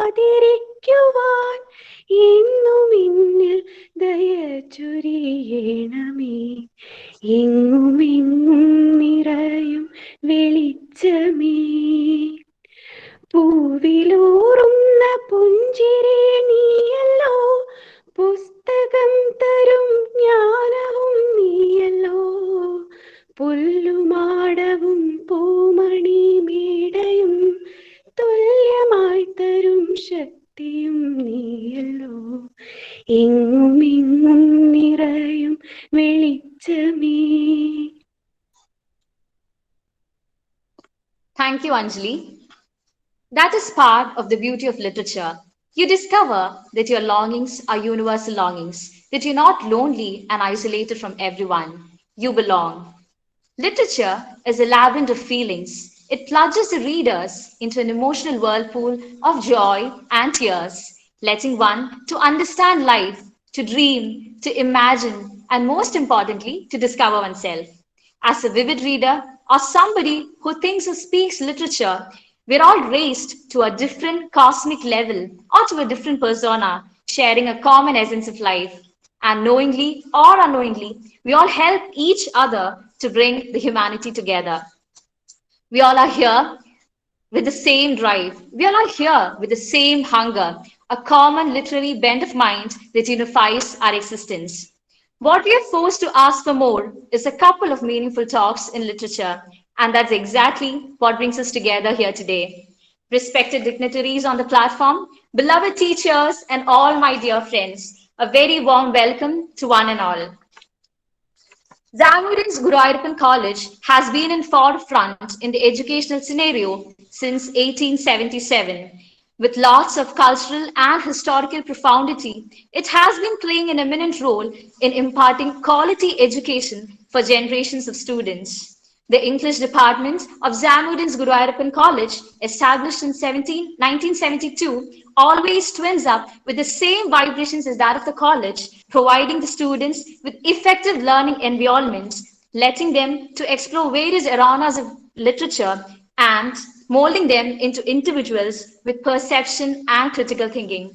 ചൊരിയാതിരിക്കുവാൻ എന്നും എന്നിൽ ദയ ചൊരിയണമേ. എങ്ങും എങ്ങും നിറയും വെളിച്ചമേ, പൂവിലൂറുന്ന പുഞ്ചിരി നീയല്ലോ, പുസ്തകം തരും ജ്ഞാനവും നീയല്ലോ, പുല്ലുമാടവും പൂമണി മേടയും തുല്യമായി തരും ശക്തിയും നീയല്ലോ. എങ്ങും എങ്ങും നിറയും വെളിച്ചമേ. Thank you, Anjali. That is part of the beauty of literature. You discover that your longings are universal longings, that you're not lonely and isolated from everyone. You belong. Literature is a labyrinth of feelings. It plunges the readers into an emotional whirlpool of joy and tears, letting one to understand life, to dream, to imagine, and most importantly, to discover oneself. As a vivid reader or somebody who thinks or speaks literature, we're all raised to a different cosmic level or to a different persona, sharing a common essence of life. And knowingly or unknowingly, we all help each other to bring the humanity together. We all are here with the same drive. We all are here with the same hunger, a common literary bent of mind that unifies our existence. What we are forced to ask for more is a couple of meaningful talks in literature, and that's exactly what brings us together here today. Respected dignitaries on the platform, beloved teachers, and all my dear friends, a very warm welcome to one and all. Zamorin's Guruvayurappan College has been in forefront in the educational scenario since 1877. With lots of cultural and historical profundity, it has been playing an eminent role in imparting quality education for generations of students. The English department of Zamorin's Guruvayurappan College, established in 1972, always twins up with the same vibrations as that of the college, providing the students with effective learning environments, letting them to explore various arenas of literature and molding them into individuals with perception and critical thinking.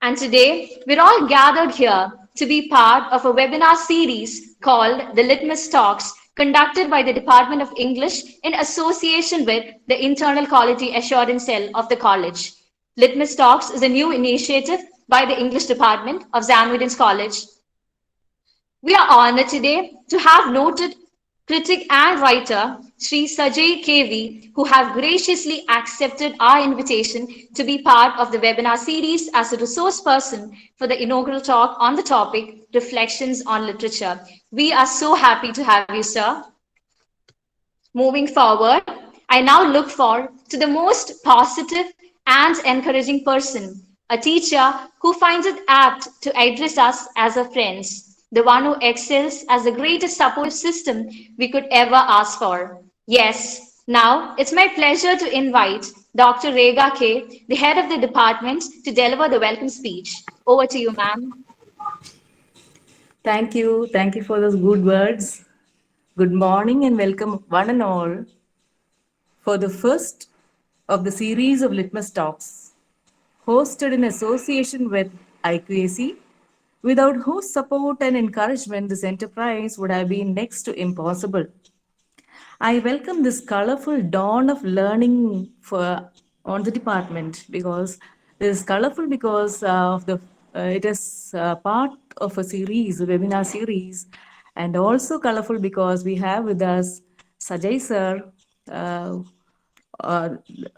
And today, we're all gathered here to be part of a webinar series called the LITmus Talks, conducted by the Department of English in association with the Internal Quality Assurance Cell of the college. LITmus Talks is a new initiative by the English Department of Zamorin's College. We are honored today to have noted critic and writer Sri Sajai KV, who have graciously accepted our invitation to be part of the webinar series as a resource person for the inaugural talk on the topic Reflections on Literature. We are so happy to have you, sir. Moving forward, I now look forward to the most positive and encouraging person, a teacher who finds it apt to address us as her friends, the one who excels as the greatest support system we could ever ask for. Yes, now it's my pleasure to invite Dr. Rekha K, the head of the department, to deliver the welcome speech. Over to you, ma'am. Thank you. Thank you for those good words. Good morning and welcome one and all for the first of the series of LITmus Talks, hosted in association with IQAC, without whose support and encouragement this enterprise would have been next to impossible. I welcome this colorful dawn of learning on the department, because it is colorful because it is part of a series, a webinar series, and also colorful because we have with us Sajai sir,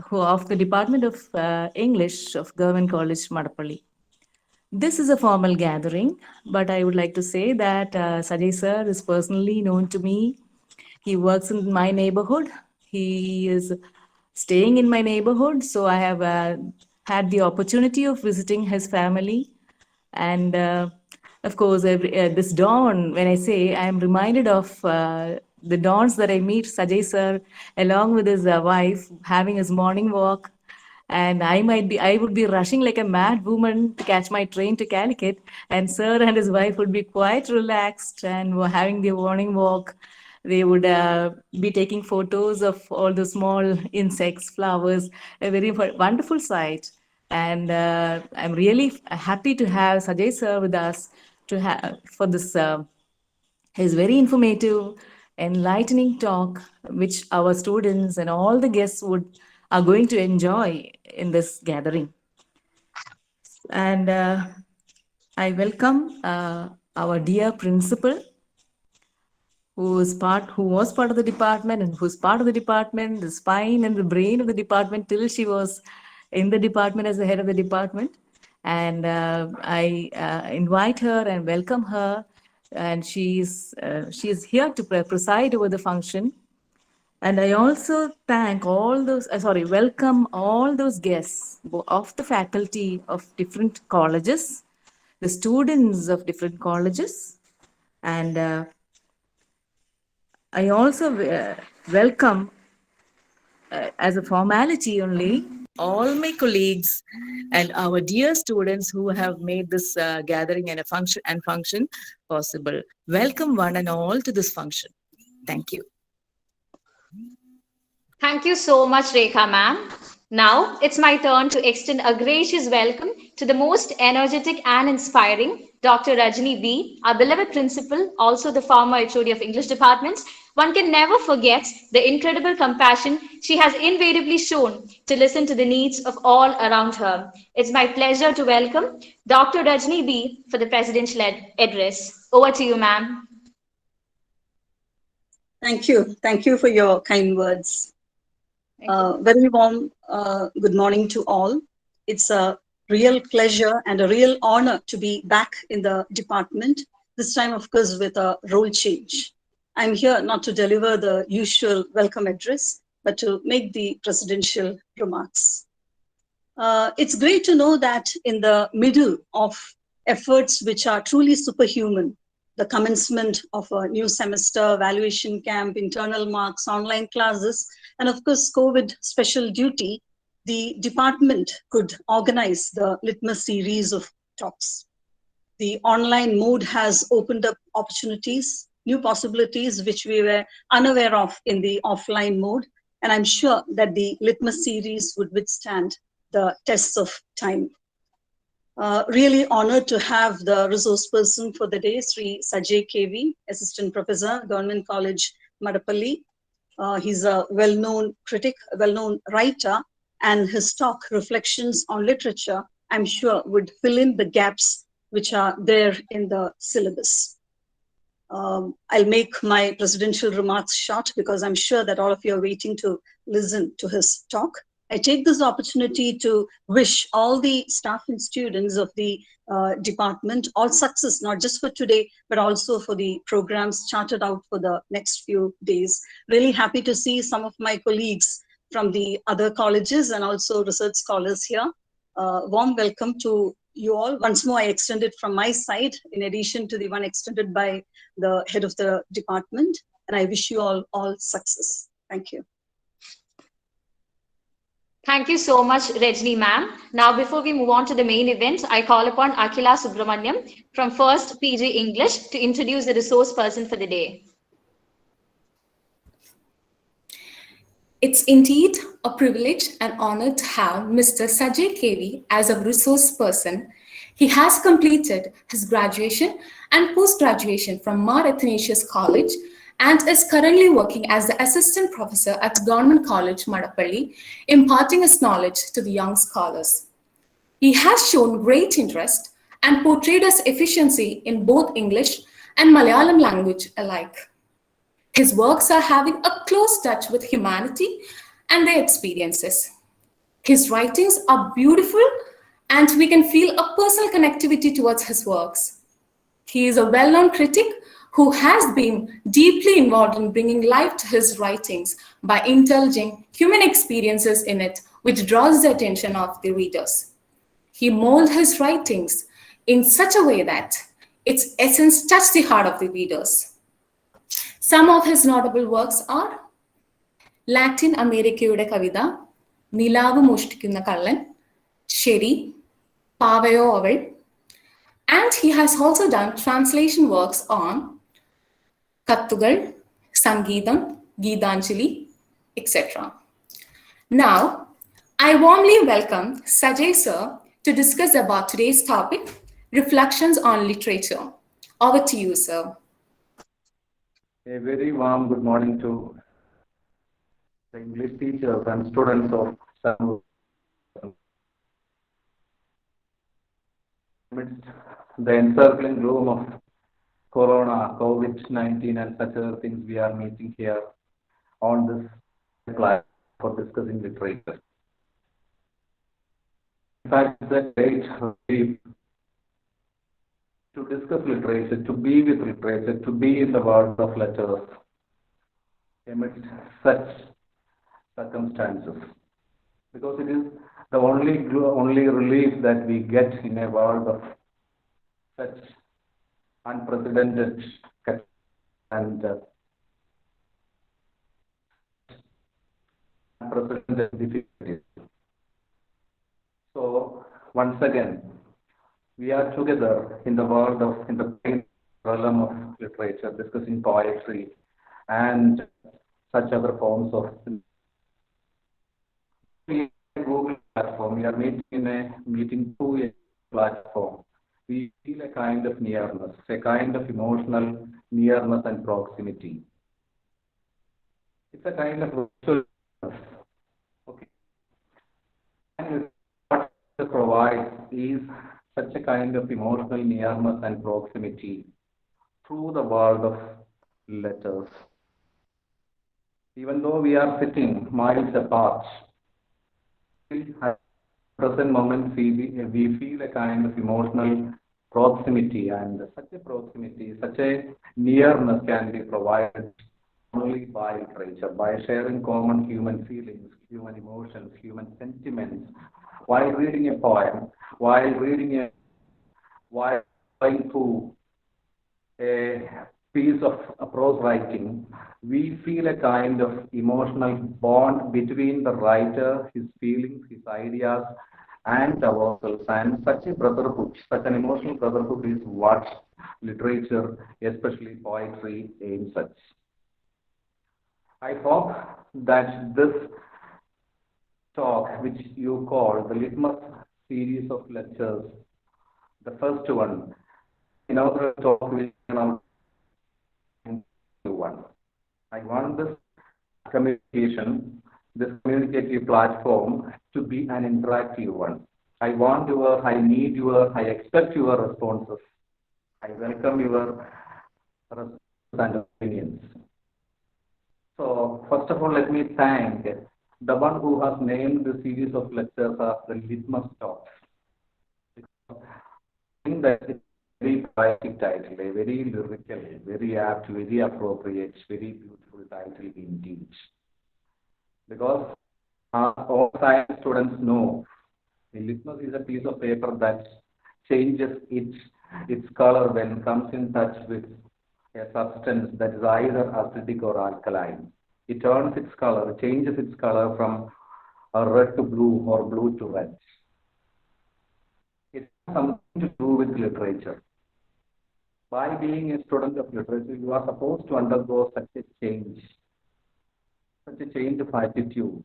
who of the Department of English of Government College, Madapalli. This is a formal gathering, but I would like to say that Sajai sir is personally known to me. He works in my neighborhood. He is staying in my neighborhood, so I have had the opportunity of visiting his family. And of course, this dawn, when I say, I am reminded of the dawns that I meet Sajai sir along with his wife having his morning walk. And I would be rushing like a mad woman to catch my train to Calicut, and sir and his wife would be quite relaxed and were having their morning walk. They would be taking photos of all the small insects, flowers, a very wonderful sight. And I'm really happy to have Sajai sir with us to have for this his very informative, enlightening talk, which our students and all the guests would are going to enjoy in this gathering. And I welcome our dear principal, who was part of the department and who's part of the department, the spine and the brain of the department till she was in the department as the head of the department. And I invite her and welcome her, and she's here to preside over the function. And I also thank all those, welcome all those guests of the faculty of different colleges, the students of different colleges, and I also welcome, as a formality only, all my colleagues and our dear students who have made this gathering and a function possible. Welcome one and all to this function. Thank you. Thank you so much, Rekha ma'am. Now it's my turn to extend a gracious welcome to the most energetic and inspiring Dr. Rajani B, our beloved principal, also the former HOD of English departments. One can never forget the incredible compassion she has invariably shown to listen to the needs of all around her. It's my pleasure to welcome Dr. Rajani B for the presidential address. Over to you, ma'am. Thank you. Thank you for your kind words. Very warm good morning to all. It's a real pleasure and a real honor to be back in the department, this time, of course, with a role change. I'm here not to deliver the usual welcome address, but to make the presidential remarks. It's great to know that in the middle of efforts which are truly superhuman, the commencement of a new semester, evaluation camp, internal marks, online classes, and of course, COVID special duty, the department could organize the LITmus series of talks. The online mode has opened up opportunities, new possibilities, which we were unaware of in the offline mode. And I'm sure that the LITmus series would withstand the tests of time. Really honored to have the resource person for the day, Sri Sajai KV, Assistant Professor, Government College, Madapalli. He's a well-known critic, a well-known writer, and his talk, Reflections on Literature, I'm sure would fill in the gaps which are there in the syllabus. I'll make my presidential remarks short because I'm sure that all of you are waiting to listen to his talk. I take this opportunity to wish all the staff and students of the department all success, not just for today, but also for the programs charted out for the next few days. Really happy to see some of my colleagues from the other colleges and also research scholars here. Warm welcome to you all. Once more, I extend it from my side, in addition to the one extended by the head of the department. And I wish you all success. Thank you. Thank you so much, Rajani ma'am. Now, before we move on to the main event, I call upon Akhila Subramaniam from First PG English to introduce the resource person for the day. It's indeed a privilege and honor to have Mr. Sajai KV as a resource person. He has completed his graduation and post-graduation from Mar Athanasius College and is currently working as the assistant professor at Government College, Madapalli, imparting his knowledge to the young scholars. He has shown great interest and portrayed his efficiency in both English and Malayalam language alike. His works are having a close touch with humanity and their experiences. His writings are beautiful and we can feel a personal connectivity towards his works. He is a well-known critic who has been deeply involved in bringing life to his writings by indulging human experiences in it, which draws the attention of the readers. He molded his writings in such a way that its essence touched the heart of the readers. Some of his notable works are Latin Amerikayude Kavitha, Nilavu Moshtikkunna Kallan, Sheri, Pavayo Aval, and he has also done translation works on Kattugal, Sangeetham, Geethanjali, etc. Now, I warmly welcome Sajai sir to discuss about today's topic, reflections on literature. Over to you, sir. A very warm good morning to the English teachers and students of Zamorin. Amidst the encircling gloom of Corona, COVID-19 and such other things, we are meeting here on this platform for discussing literature. In fact, it's a great relief to discuss literature, to be with literature, to be in the world of letters amidst such circumstances, because it is the only relief that we get in a world of such unprecedented and unprecedented difficulties. So once again, we are together in the realm of literature, discussing poetry and such other forms of Google platform. We are meeting in a meeting through a platform. We feel a kind of nearness, a kind of emotional nearness and proximity. It's a kind of virtual nearness. Okay. And what it provides is such a kind of emotional nearness and proximity through the world of letters. Even though we are sitting miles apart, at present moment we feel a kind of emotional proximity, and such a proximity, such a nearness can be provided only by literature, by sharing common human feelings, human emotions, human sentiments. While reading a poem, while going through a piece of prose writing, we feel a kind of emotional bond between the writer, his feelings, his ideas, and ourselves. And such a brotherhood, such an emotional brotherhood is what literature, especially poetry, aims at. I hope that this talk, which you call the LITmus series of lectures, the first one, inaugural talk, will come one. I want this communication, this communicative platform to be an interactive one. I expect your responses. I welcome your responses and opinions. So, first of all, let me thank the one who has named the series of lectures as the LITmus talks. I think that it's a very poetic title, a very lyrical, very apt, very appropriate, very beautiful title indeed. Because all science students know, the litmus is a piece of paper that changes its color when it comes in touch with a substance that is either acidic or alkaline. It changes its color from red to blue or blue to red. It has something to do with literature. By being a student of literature, you are supposed to undergo such a change of attitude.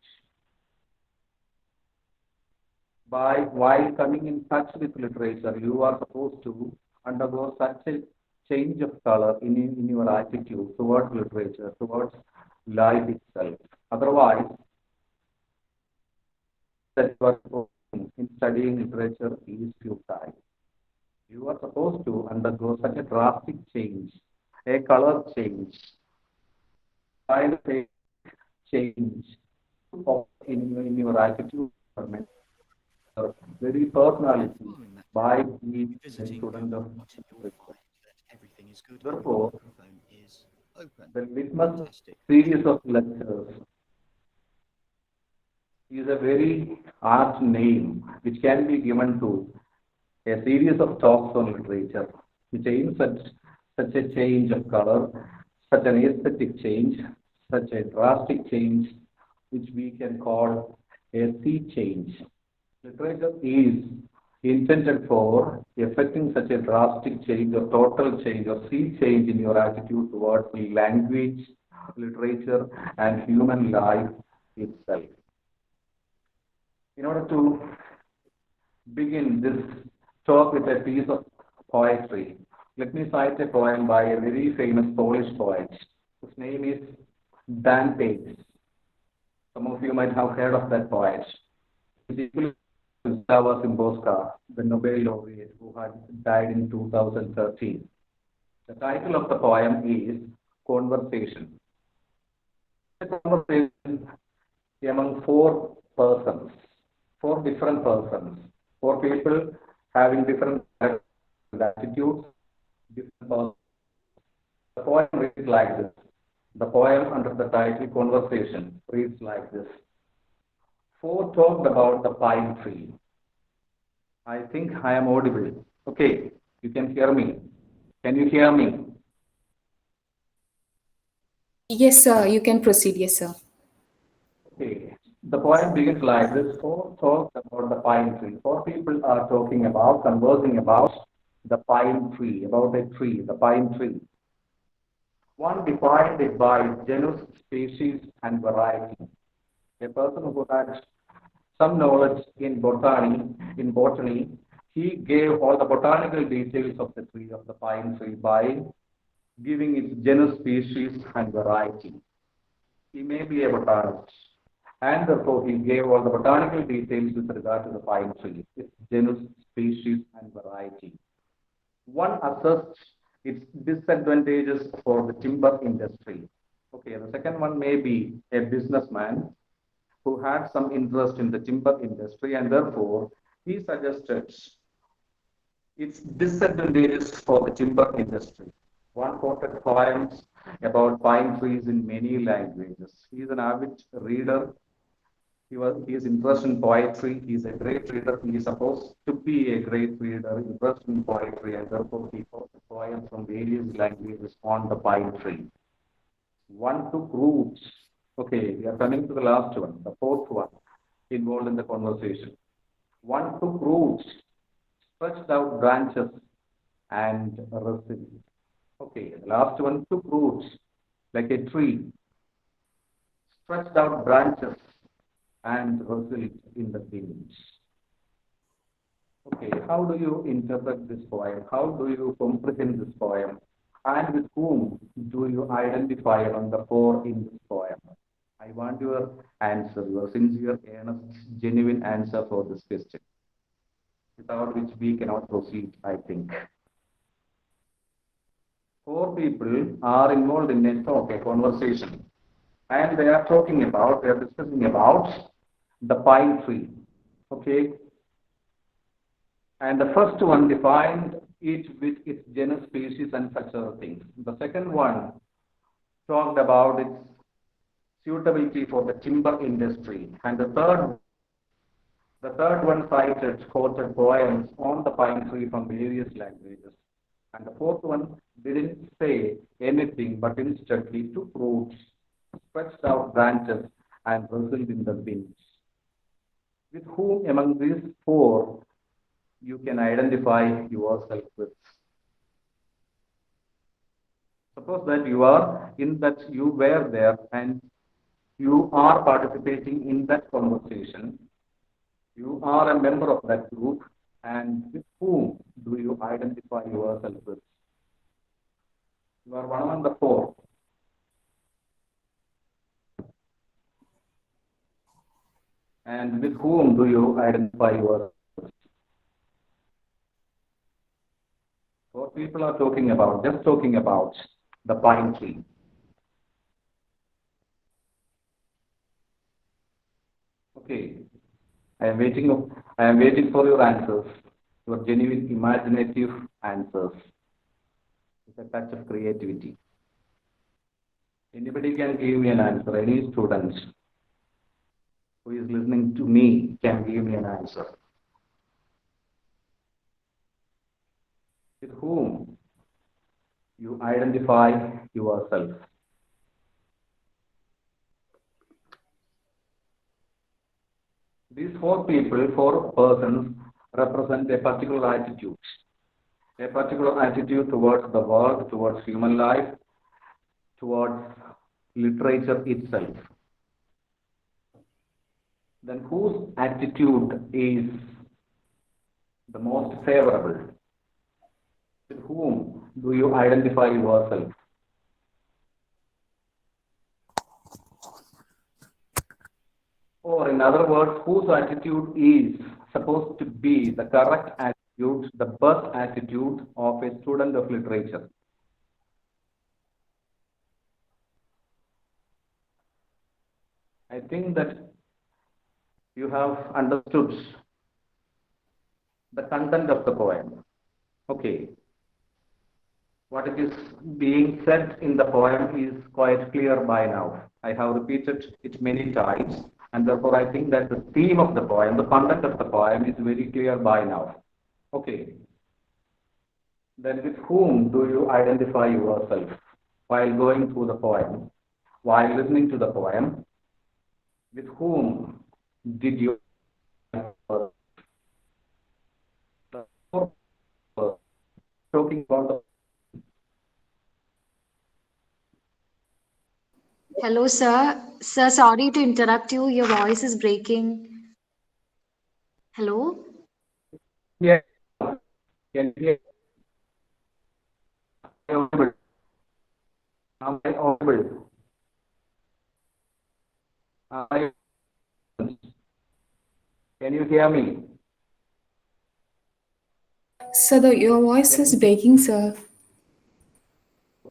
While coming in touch with literature, you are supposed to undergo such a change of color in your attitude towards literature, towards life itself. Otherwise, that you are in studying literature is futile. You are supposed to undergo such a drastic change, a color change, kind of a change in your attitude, very personality, by being a student of literature. Therefore, the LITmus series of lectures is a very apt name which can be given to a series of talks on literature, which aims at such a change of color, such an aesthetic change, such a drastic change, which we can call a sea change. Literature is intended for effecting such a drastic change or total change or sea change in your attitude towards language, literature, and human life itself. In order to begin this talk with a piece of poetry, let me cite a poem by a very famous Polish poet. His name is Dante. Some of you might have heard of that poet. He's equally Gustavo Simboska, the Nobel laureate who had died in 2013. The title of the poem is Conversation. A conversation among four persons, four different persons, four people having different attitudes, different persons. The poem reads like this. The poem under the title Conversation reads like this. Four talked about the pine tree. I think I am audible. Okay, you can hear me. Can you hear me? Yes, sir. You can proceed. Yes, sir. Okay. The poem begins like this. Four talked about the pine tree. Four people are talking about, conversing about the pine tree, about a tree, the pine tree. One defined it by genus, species, and variety. A person who had some knowledge in botany, he gave all the botanical details of the tree, of the pine tree, by giving its genus, species, and variety. He may be a botanist, and therefore he gave all the botanical details with regard to the pine tree, its genus, species, and variety. One assessed its disadvantages for the timber industry. Okay, the second one may be a businessman who had some interest in the timber industry, and therefore he suggested its disadvantages for the timber industry. One quoted poems about pine trees in many languages. He is an avid reader. He is interested in poetry. He is a great reader. He is supposed to be a great reader, interested in poetry, and therefore he wrote poems from various languages on the pine tree. One took roots. Okay, we are coming to the last one, the fourth one involved in the conversation. One took roots, stretched out branches, and wrestled. Okay, the last one took roots like a tree, stretched out branches, and wrestled in the wind. Okay, how do you interpret this poem? How do you comprehend this poem? And with whom do you identify among the four in this poem? I want your answer, your sincere, earnest, genuine answer for this question, without which we cannot proceed, I think. Four people are involved in a talk, a conversation, and they are discussing about the pine tree. Okay, and the first one defined it with its genus, species, and such other things. The second one talked about its suitability for the timber industry, and the third one cited quoted poems on the pine tree from various languages. And the fourth one didn't say anything, but instead he took roots, stretched out branches, and wrestled in the winds. With whom among these four you can identify yourself with? Suppose that you were there and you are participating in that conversation. You are a member of that group, and with whom do you identify yourself with? You are one among the four. And with whom do you identify yourself? Four people are just talking about the pine tree. Okay. I am waiting for your answers, your genuine imaginative answers, with a touch of creativity. Anybody can give me an answer. Any student who is listening to me can give me an answer. With whom you identify yourself? These four persons, represent a particular attitude towards the world, towards human life, towards literature itself. then whose attitude is the most favorable? With whom do you identify yourself? Or in other words, whose attitude is supposed to be the correct attitude, the best attitude of a student of literature? I think that you have understood the content of the poem. Okay. What it is being said in the poem is quite clear by now. I have repeated it many times, and therefore I think that the theme of the poem, the content of the poem is very clear by now. Okay. Then with whom do you identify yourself while going through the poem, while listening to the poem? With whom did you talking about the Hello, sir. Sir, sorry to interrupt you. Your voice is breaking. Hello? yeah, can you hear me audible? Am I audible? Am I, can you hear me? Sir, your voice Can is you hear? breaking, sir.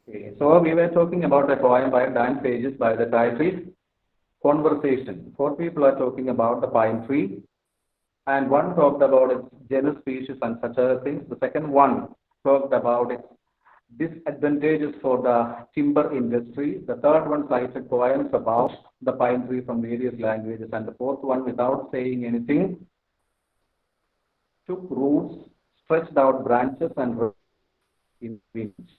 Okay, so we were talking about a poem by Dan Pages by the title Conversation. Four people are talking about the pine tree, and one talked about its genus, species, and such other things. The second one talked about its disadvantages for the timber industry. The third one cited poems about the pine tree from various languages, and the fourth one, without saying anything, took roots, stretched out branches, and rose in winds.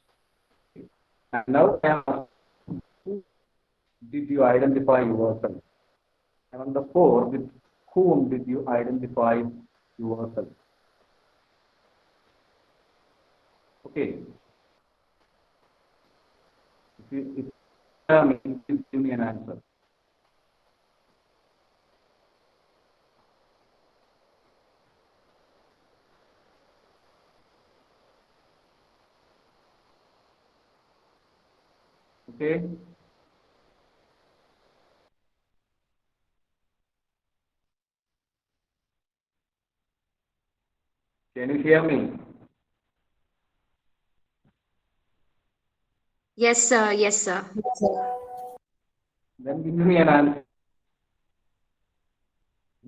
And now I am asking, who did you identify yourself? Among the four, with whom did you identify yourself? Okay. If you tell me, please give me an answer. Okay. Can you hear me? Yes, sir. Yes, sir. Then give me an answer.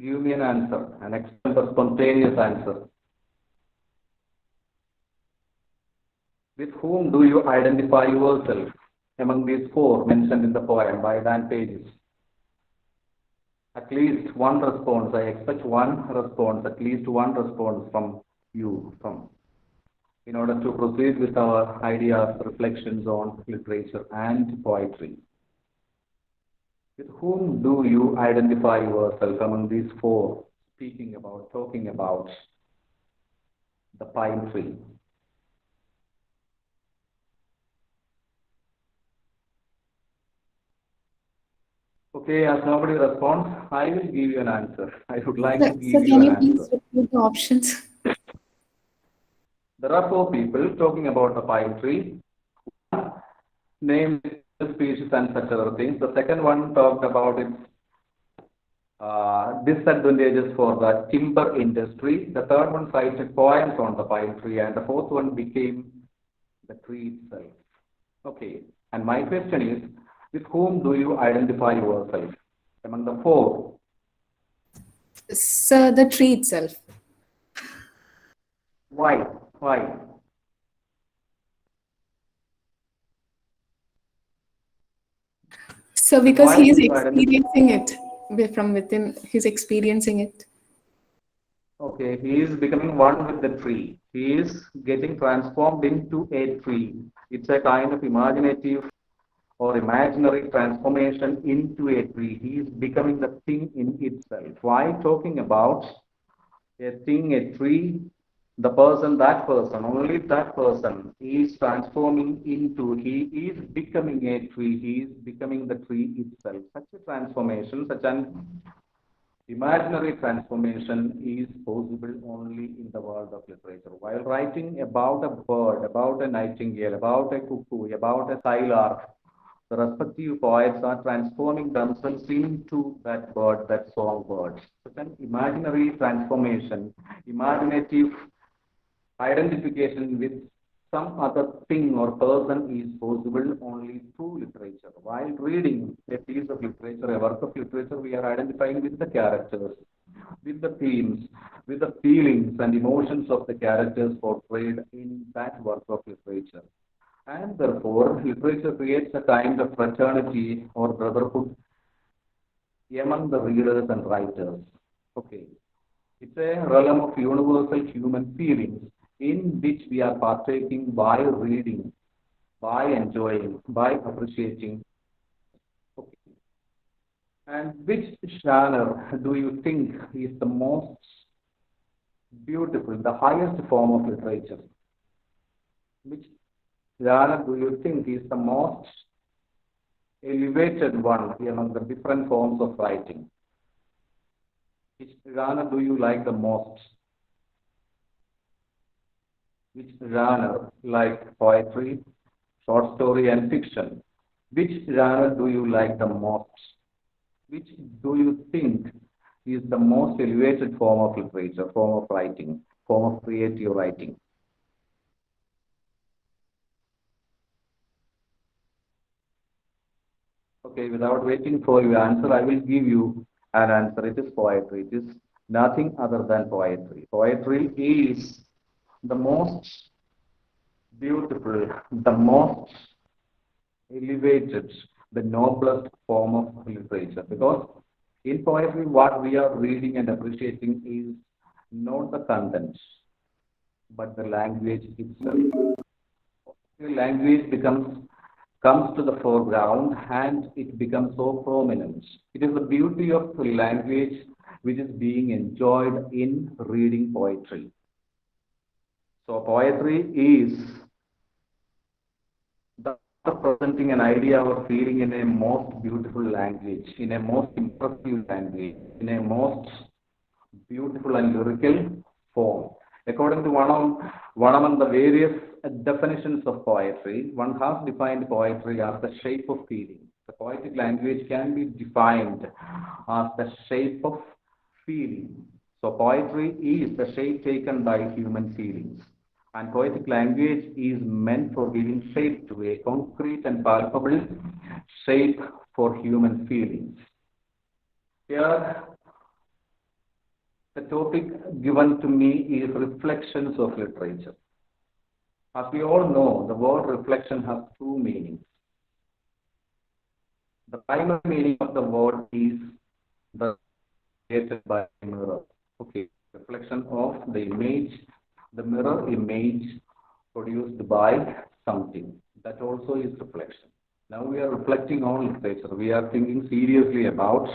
Give me an answer, an excellent or spontaneous answer. With whom do you identify yourself among these four mentioned in the poem by Dan Pages? At least one response. I expect one response, at least one response from you, in order to proceed with our ideas, reflections on literature and poetry. With whom do you identify yourself among these four, talking about the pine tree? Okay, as nobody responds, I will give you an answer. I would like to Sir, give you can an you please answer. repeat the options? There are four people talking about the pine tree. Name the species and such other things. The second one talked about its disadvantages for the timber industry. The third one cited poems on the pine tree, and the fourth one became the tree itself. Okay, and my question is, with whom do you identify yourself among the four? Sir, the tree itself. Why? Why? So Then because why he is did you identify? experiencing it from within, he's experiencing it. Okay, he is becoming one with the tree. He is getting transformed into a tree. It's a kind of imaginative or imaginary transformation into a tree. He is becoming the thing in itself. Why talking about a thing, a tree, the person, that person, only that person is transforming into, he is becoming a tree, he is becoming the tree itself. Such a transformation, such an Imaginary transformation is possible only in the world of literature. While writing about a bird, about a nightingale, about a cuckoo, about a skylark, the respective poets are transforming themselves into that bird, that songbird. So an imaginary transformation, imaginative identification with some other thing or person is possible only through literature. While reading a piece of literature, a work of literature, we are identifying with the characters, with the themes, with the feelings and emotions of the characters portrayed in that work of literature. And therefore, literature creates a kind of fraternity or brotherhood among the readers and writers. Okay. It's a realm of universal human feelings in which we are partaking by reading, by enjoying, by appreciating. Okay. And which genre do you think is the most beautiful, the highest form of literature? Which genre do you think is the most elevated one among the different forms of writing? Which genre do you like the most? Which genre, like poetry, short story, and fiction? Which genre do you like the most? Which do you think is the most elevated form of literature, form of writing, form of creative writing? Okay, without waiting for your answer, I will give you an answer. It is poetry. It is nothing other than poetry. Poetry is the most beautiful, the most elevated, the noblest form of literature. Because in poetry, what we are reading and appreciating is not the content, but the language itself. The language comes to the foreground and it becomes so prominent. It is the beauty of the language which is being enjoyed in reading poetry. So poetry is the presenting an idea or feeling in a most beautiful language, in a most impressive language, in a most beautiful and lyrical form. According to one among the various definitions of poetry, one has defined poetry as the shape of feeling. The poetic language can be defined as the shape of feeling. So poetry is the shape taken by human feelings. And poetic language is meant for giving shape to a concrete and palpable shape for human feelings. Here, the topic given to me is reflections of literature. As we all know, the word reflection has two meanings. The primary meaning of the word is the created by mirror. Okay, reflection of the image, the mirror image produced by something. That also is reflection. Now we are reflecting on literature. We are thinking seriously about,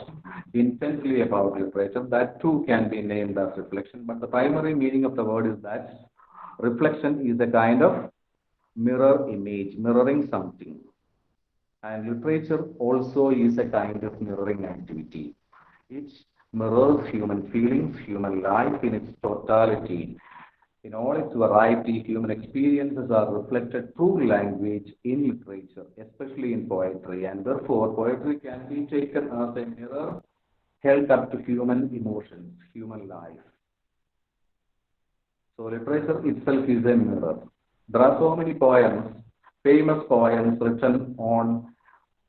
intensely about literature. That too can be named as reflection. But the primary meaning of the word is that reflection is a kind of mirror image, mirroring something. And literature also is a kind of mirroring activity. It mirrors human feelings, human life in its totality. In all its variety, human experiences are reflected through language in literature, especially in poetry, and therefore poetry can be taken as a mirror held up to human emotions, human life. So literature itself is a mirror. There are so many poems, famous poems written on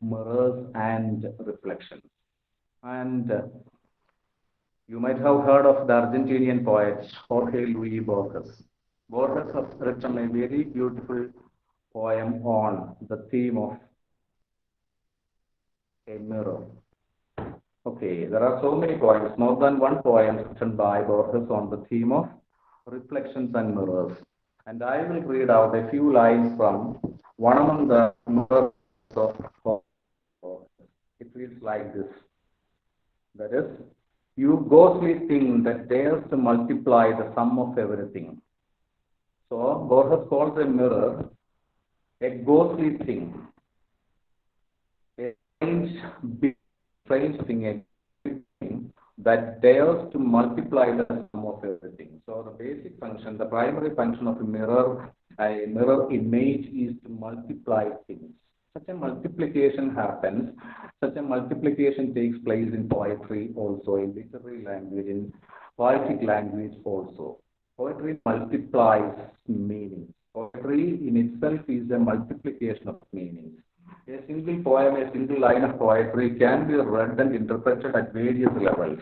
mirrors and reflections. And you might have heard of the Argentinian poet Jorge Luis Borges. Borges has written a very beautiful poem on the theme of a mirror. Okay, there are so many poems, more than one poem written by Borges on the theme of reflections and mirrors. And I will read out a few lines from one among the mirrors of Borges. It reads like this. That is, you ghostly thing that dares to multiply the sum of everything. So Borges calls a mirror a ghostly thing, a strange, big, strange thing, a thing that dares to multiply the sum of everything. So the basic function, the primary function of a mirror image is to multiply things. Such a multiplication happens, such a multiplication takes place in poetry also, in literary language, in poetic language also. Poetry multiplies meanings. Poetry in itself is a multiplication of meanings. A single poem, a single line of poetry can be read and interpreted at various levels.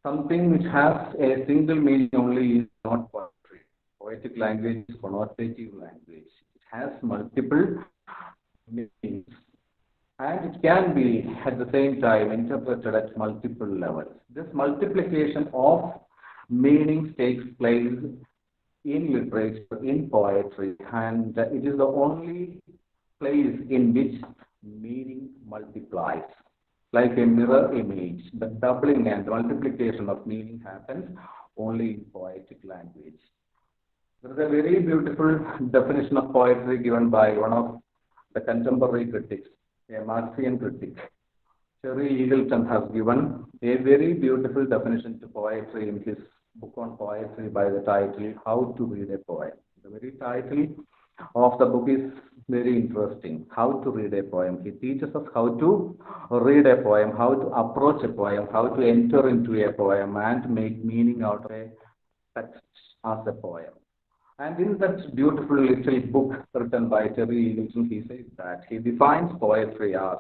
Something which has a single meaning only is not poetry. Poetic language is connotative language. It has multiple meanings. And it can be at the same time interpreted at multiple levels. This multiplication of meanings takes place in literature, in poetry, and it is the only place in which meaning multiplies. Like a mirror image, the doubling and multiplication of meaning happens only in poetic language. There is a very beautiful definition of poetry given by one of the contemporary critics, a Marxian critic. Terry Eagleton has given a very beautiful definition to poetry in his book on poetry by the title, How to Read a Poem. The very title of the book is very interesting, How to Read a Poem. He teaches us how to read a poem, how to approach a poem, how to enter into a poem and make meaning out of a text as a poem. And in that beautiful little book written by Terry Eagleton, he says that he defines poetry as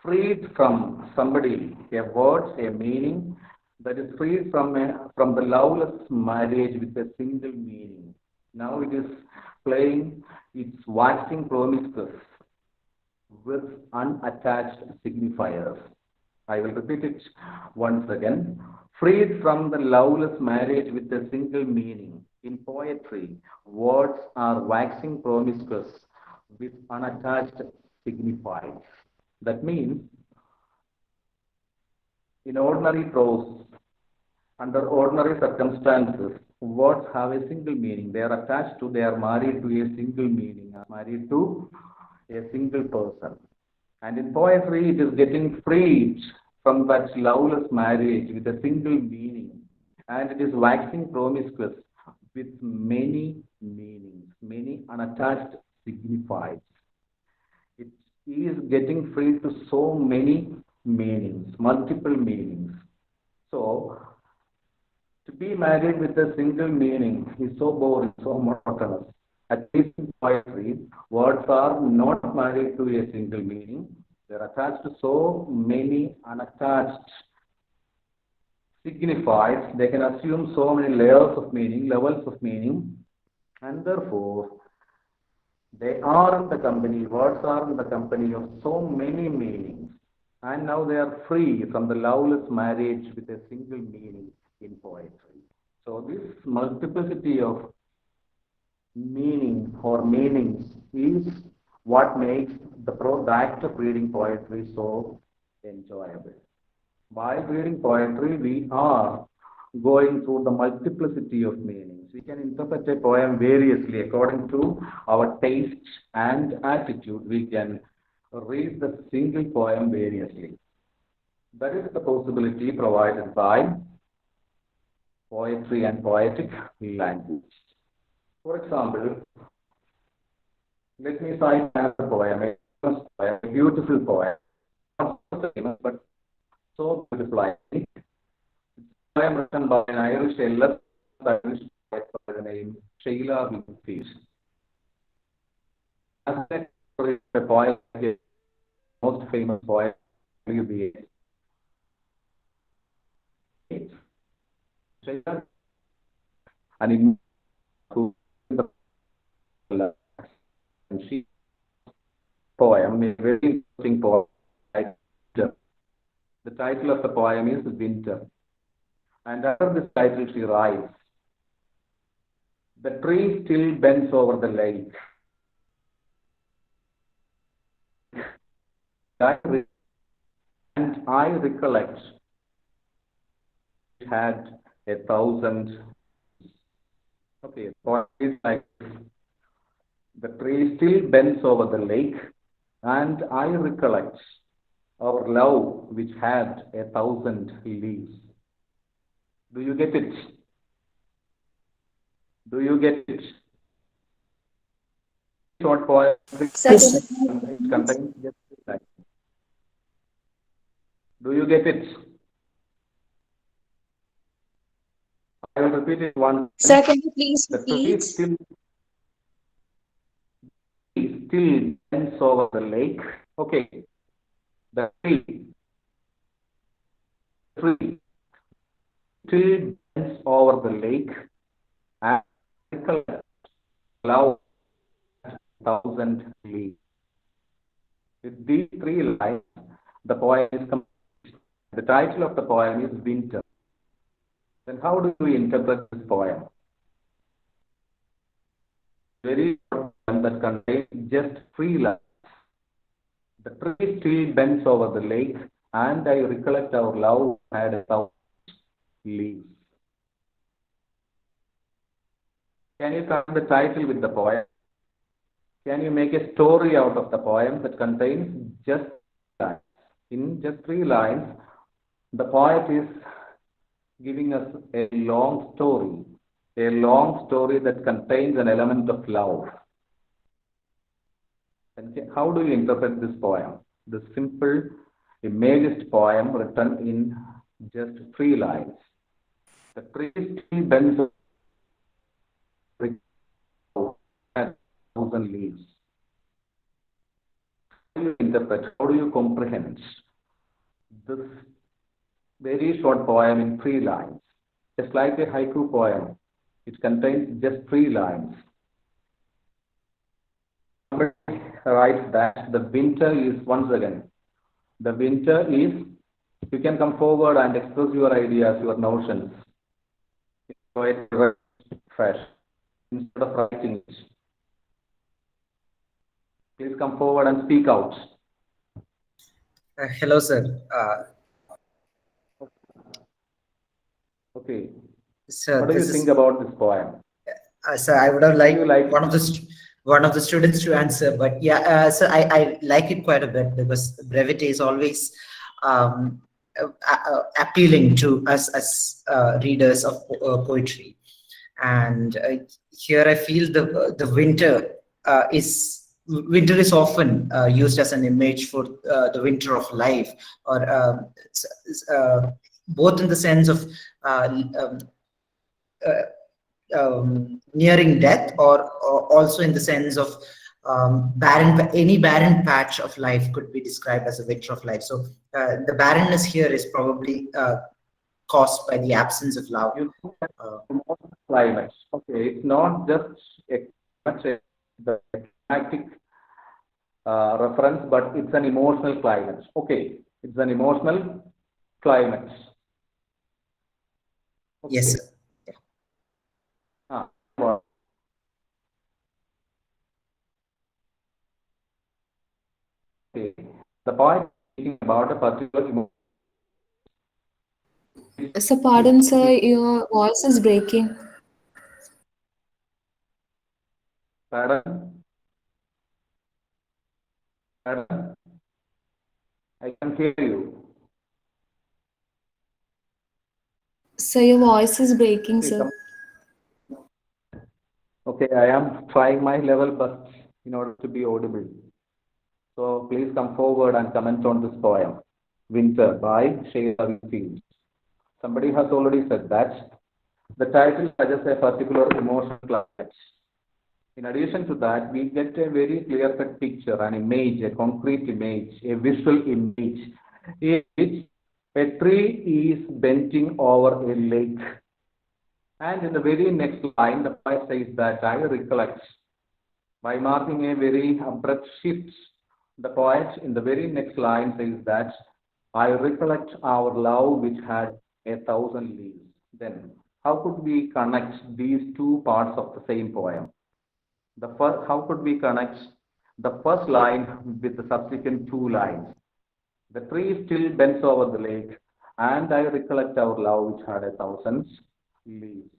freed from somebody, a word, a meaning that is freed from the loveless marriage with a single meaning. Now it is playing its waxing promiscuous with unattached signifiers. I will repeat it once again. Freed from the loveless marriage with a single meaning. In poetry, words are waxing promiscuous with unattached signifiers. That means, in ordinary prose, under ordinary circumstances, words have a single meaning. They are attached to, they are married to a single meaning, are married to a single person. And in poetry, it is getting freed from that loveless marriage with a single meaning. And it is waxing promiscuous with many meanings, many unattached signifiers. It is getting free to so many meanings, multiple meanings. So, to be married with a single meaning is so boring, so monotonous. At least in poetry, words are not married to a single meaning. They are attached to so many unattached signifiers. They can assume so many layers of meaning, levels of meaning, and therefore, they are in the company, words are in the company of so many meanings. And now they are free from the loveless marriage with a single meaning in poetry. So this multiplicity of meaning or meanings is what makes the act of reading poetry so enjoyable. While reading poetry, we are going through the multiplicity of meanings. We can interpret a poem variously according to our taste and attitude. We can read the single poem variously. That is the possibility provided by poetry and poetic language. For example, let me cite another poem, a beautiful poem, not so famous, but so beautiful. I think it's a poem written by an Irish poet by the name Sheila Whitfield. As a poem, most famous poem, WBA. Sheila, and who and she poem is a very interesting poem. The title of the poem is Winter. And under this title she writes, the tree still bends over the lake. And I recollect it had 1,000. Okay, poem is like the tree still bends over the lake, and I recollect our love which had 1,000 leaves. Do you get it? Do you get it? Short poem, Sir, can you it please contains just 3 lines. Do you get it? I will repeat it once. Sir, can you please The tree repeat? still bends over the lake. Okay, the tree still bends over the lake and cloud 1,000 leaves. With these 3 lines, the poem is complete. The title of the poem is Winter. Then how do we interpret this poem? Very short poem that contains just 3 lines. The tree still bends over the lake, and I recollect our love had 1,000 leaves. Can you connect the title with the poem? Can you make a story out of the poem that contains just 3 lines? In just 3 lines, the poet is giving us a long story that contains an element of love. And how do you interpret this poem? The simple, imagist poem written in just 3 lines. The tree still bends over 1,000 leaves. How do you interpret? How do you comprehend this very short poem in 3 lines? Just like a haiku poem, it contains just 3 lines. Somebody writes that the winter is, once again, the winter is, you can come forward and express your ideas, your notions. It's fresh instead of writing it. Please come forward and speak out. Hello, sir. Okay. Sir, What do you think about this poem? Sir, I would have liked like one of the students to answer, but yeah, sir, I like it quite a bit because brevity is always appealing to us as readers of poetry, and here I feel the winter is often used as an image for the winter of life, or both in the sense of nearing death, or also in the sense of any barren patch of life could be described as a winter of life. So the barrenness here is probably caused by the absence of love. climate. Okay, it's not just the climatic reference, but it's an emotional climate. Okay, it's an emotional climate. Okay. Yes, sir. Well, okay. The point is about a particular emotion. So, pardon, sir, your voice is breaking. Pardon? Pardon? I can hear you. So, your voice is breaking, Okay, sir. okay, I am trying my level best in order to be audible. So please come forward and comment on this poem, Winter by Sajai. Somebody has already said that the title suggests a particular emotional climate. In addition to that, we get a very clear-cut picture, an image, a concrete image, a visual image, in which a tree is bending over a lake. And in the very next line, the poet says that I recollect, by marking a very abrupt shift. The poet in the very next line says that I recollect our love which had 1,000 leaves. Then, how could we connect these two parts of the same poem? How could we connect the first line with the subsequent 2 lines? The tree still bends over the lake, and I recollect our love which had 1,000 leaves.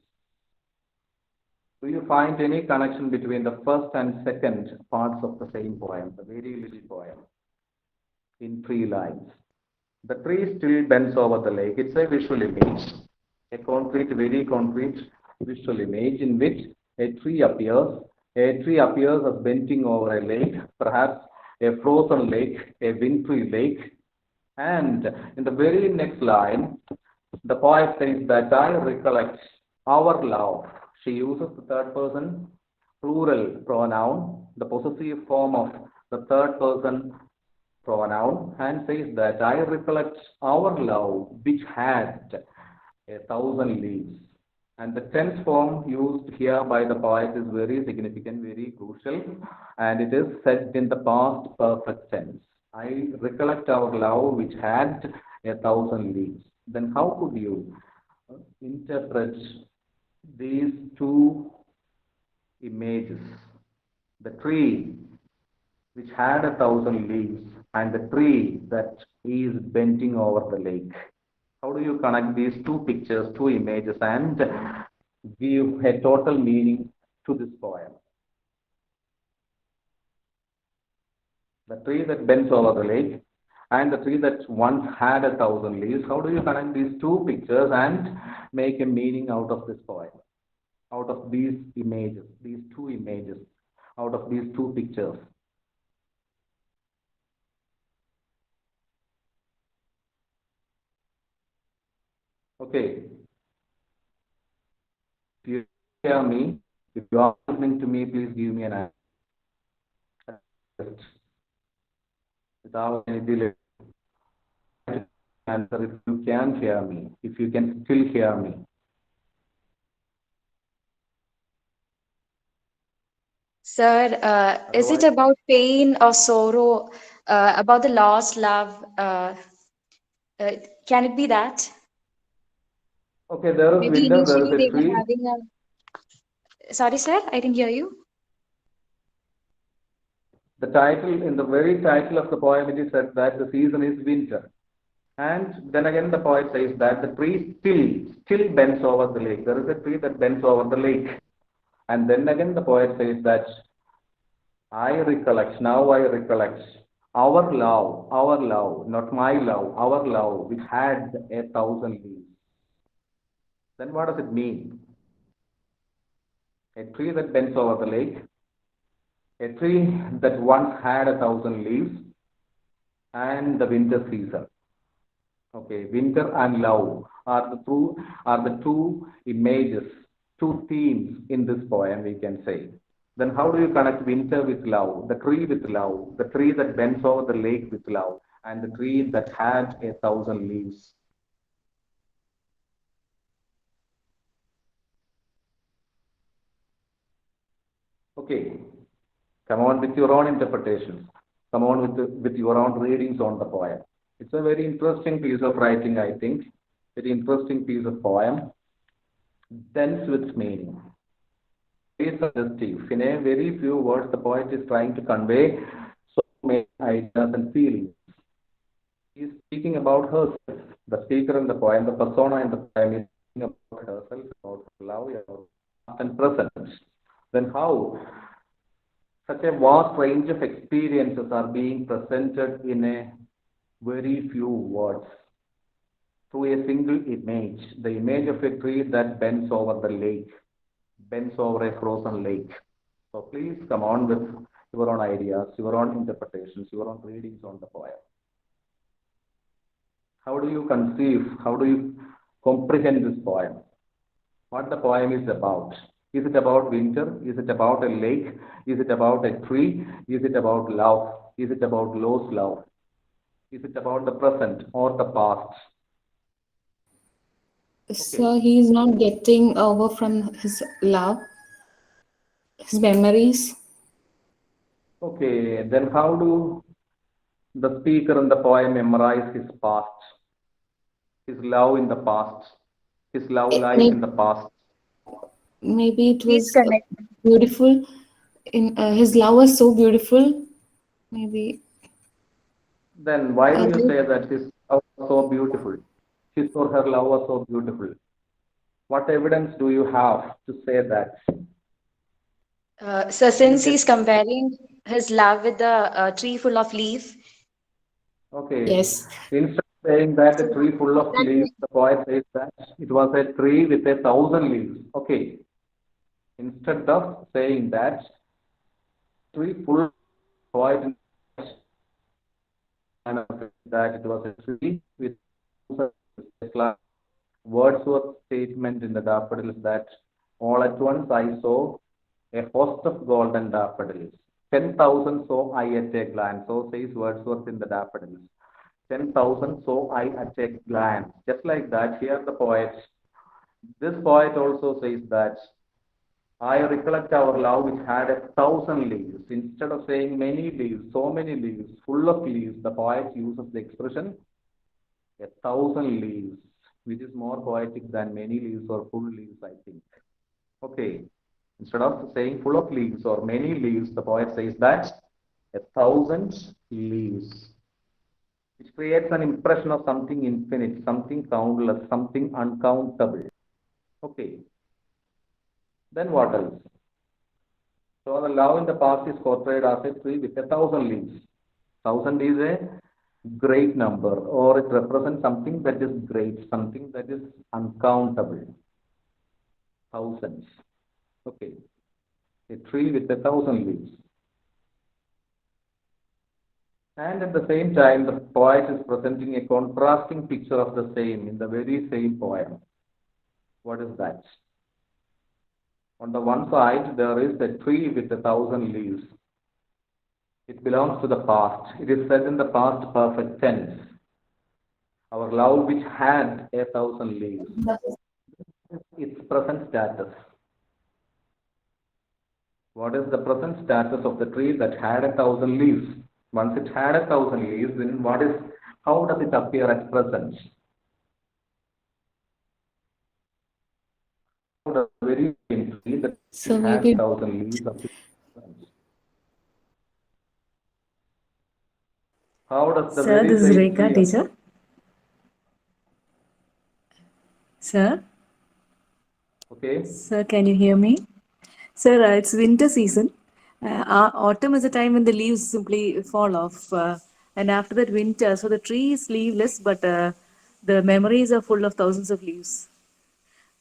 Do you find any connection between the first and second parts of the same poem, the very little poem? in 3 lines. The tree still bends over the lake. It's a visual image, a concrete, very concrete visual image in which a tree appears. A tree appears as bending over a lake, perhaps a frozen lake, a wintry lake. And in the very next line, the poet says that I recollect our love. She uses the third person plural pronoun, the possessive form of the third person pronoun, and says that I recollect our love which had 1,000 leaves. And the tense form used here by the poet is very significant, very crucial, and it is said in the past perfect tense. I recollect our love which had 1,000 leaves. Then how could you interpret these two images? The tree which had 1,000 leaves and the tree that is bending over the lake. How do you connect these two pictures, two images, and give a total meaning to this poem? The tree that bends over the lake and the tree that once had 1,000 leaves. How do you connect these two pictures and make a meaning out of this poem? Out of these images, these two images, out of these two pictures. Okay. If you hear me, if you are listening to me, please give me an answer. Without any delay. Answer if you can hear me, if you can still hear me. Sir, is it about pain or sorrow, about the lost love? Can it be that? Okay, there is Maybe winter, there is initially they a were tree. having a. Sorry, sir, I didn't hear you. The title, in the very title of the poem, it is said that the season is winter. And then again, the poet says that the tree still bends over the lake. There is a tree that bends over the lake. And then again, the poet says that I recollect, now I recollect our love, not my love, our love, which had 1,000 leaves. Then what does it mean? A tree that bends over the lake, a tree that once had 1,000 leaves, and the winter season. Okay, winter and love are the two images, two themes in this poem, we can say. Then how do you connect winter with love, the tree with love, the tree that bends over the lake with love, and the tree that had 1,000 leaves? Okay, come on with your own interpretations. Come on with your own readings on the poem. It's a very interesting piece of writing, I think. Very interesting piece of poem, dense with meaning. Very suggestive. In a very few words, the poet is trying to convey so many ideas and feelings. He is speaking about herself. The speaker in the poem, the persona in the poem is speaking about herself, about love, about past and present. Then how such a vast range of experiences are being presented in a very few words through a single image, the image of a tree that bends over the lake, bends over a frozen lake. So please come on with your own ideas, your own interpretations, your own readings on the poem. How do you conceive, how do you comprehend this poem? What the poem is about? Is it about winter? Is it about a lake? Is it about a tree? Is it about love? Is it about lost love? Is it about the present or the past? So he is not getting over from his love, his memories. Okay, then how do the speaker in the poem memorize his past, his love in the past, his love life in the past? Maybe it Please was connect. beautiful. In his love was so beautiful. Maybe Then why do you this say that his love was so beautiful? His or her love was so beautiful. What evidence do you have to say that? So Can you since get he's comparing his love with the tree full of leaf, Okay. Yes. Instead of saying that a So tree full of let leaves, me, the poet says that it was a tree with 1,000 leaves. Okay. Instead of saying that tree full of poet and that it was a tree with 1,000 leaves. Wordsworth's statement in the daffodils that all at once I saw a host of golden daffodils. 10,000 saw I at a glance. So says Wordsworth in the daffodils. 10,000 saw I at a glance. Just like that, here the poet, this poet also says that I recollect our love which had 1,000 leaves. Instead of saying many leaves, so many leaves, full of leaves, the poet uses the expression 1,000 leaves, which is more poetic than many leaves or full leaves, I think. Okay. Instead of saying full of leaves or many leaves, the poet says that 1,000 leaves, which creates an impression of something infinite, something countless, something uncountable. Okay. Then what else? So the love in the past is portrayed as a tree with 1,000 leaves. 1,000 is a great number, or it represents something that is great, something that is uncountable. Thousands. Okay. A tree with 1,000 leaves. And at the same time, the poet is presenting a contrasting picture of the same in the very same poem. What is that? On the one side, there is a tree with 1,000 leaves. It belongs to the past. It is said in the past perfect tense. Our love which had 1,000 leaves. Its present status. What is the present status of the tree that had 1,000 leaves? Once it had 1,000 leaves, then how does it appear at present? How does the very same tree that So had maybe, 1,000 leaves appear at present? How does the Sir, very this is same Rekha, tree appear? teacher. Sir, Okay. sir, can you hear me? Sir, it's winter season. Autumn is a time when the leaves simply fall off. And after that, winter. So the tree is leafless, but the memories are full of thousands of leaves.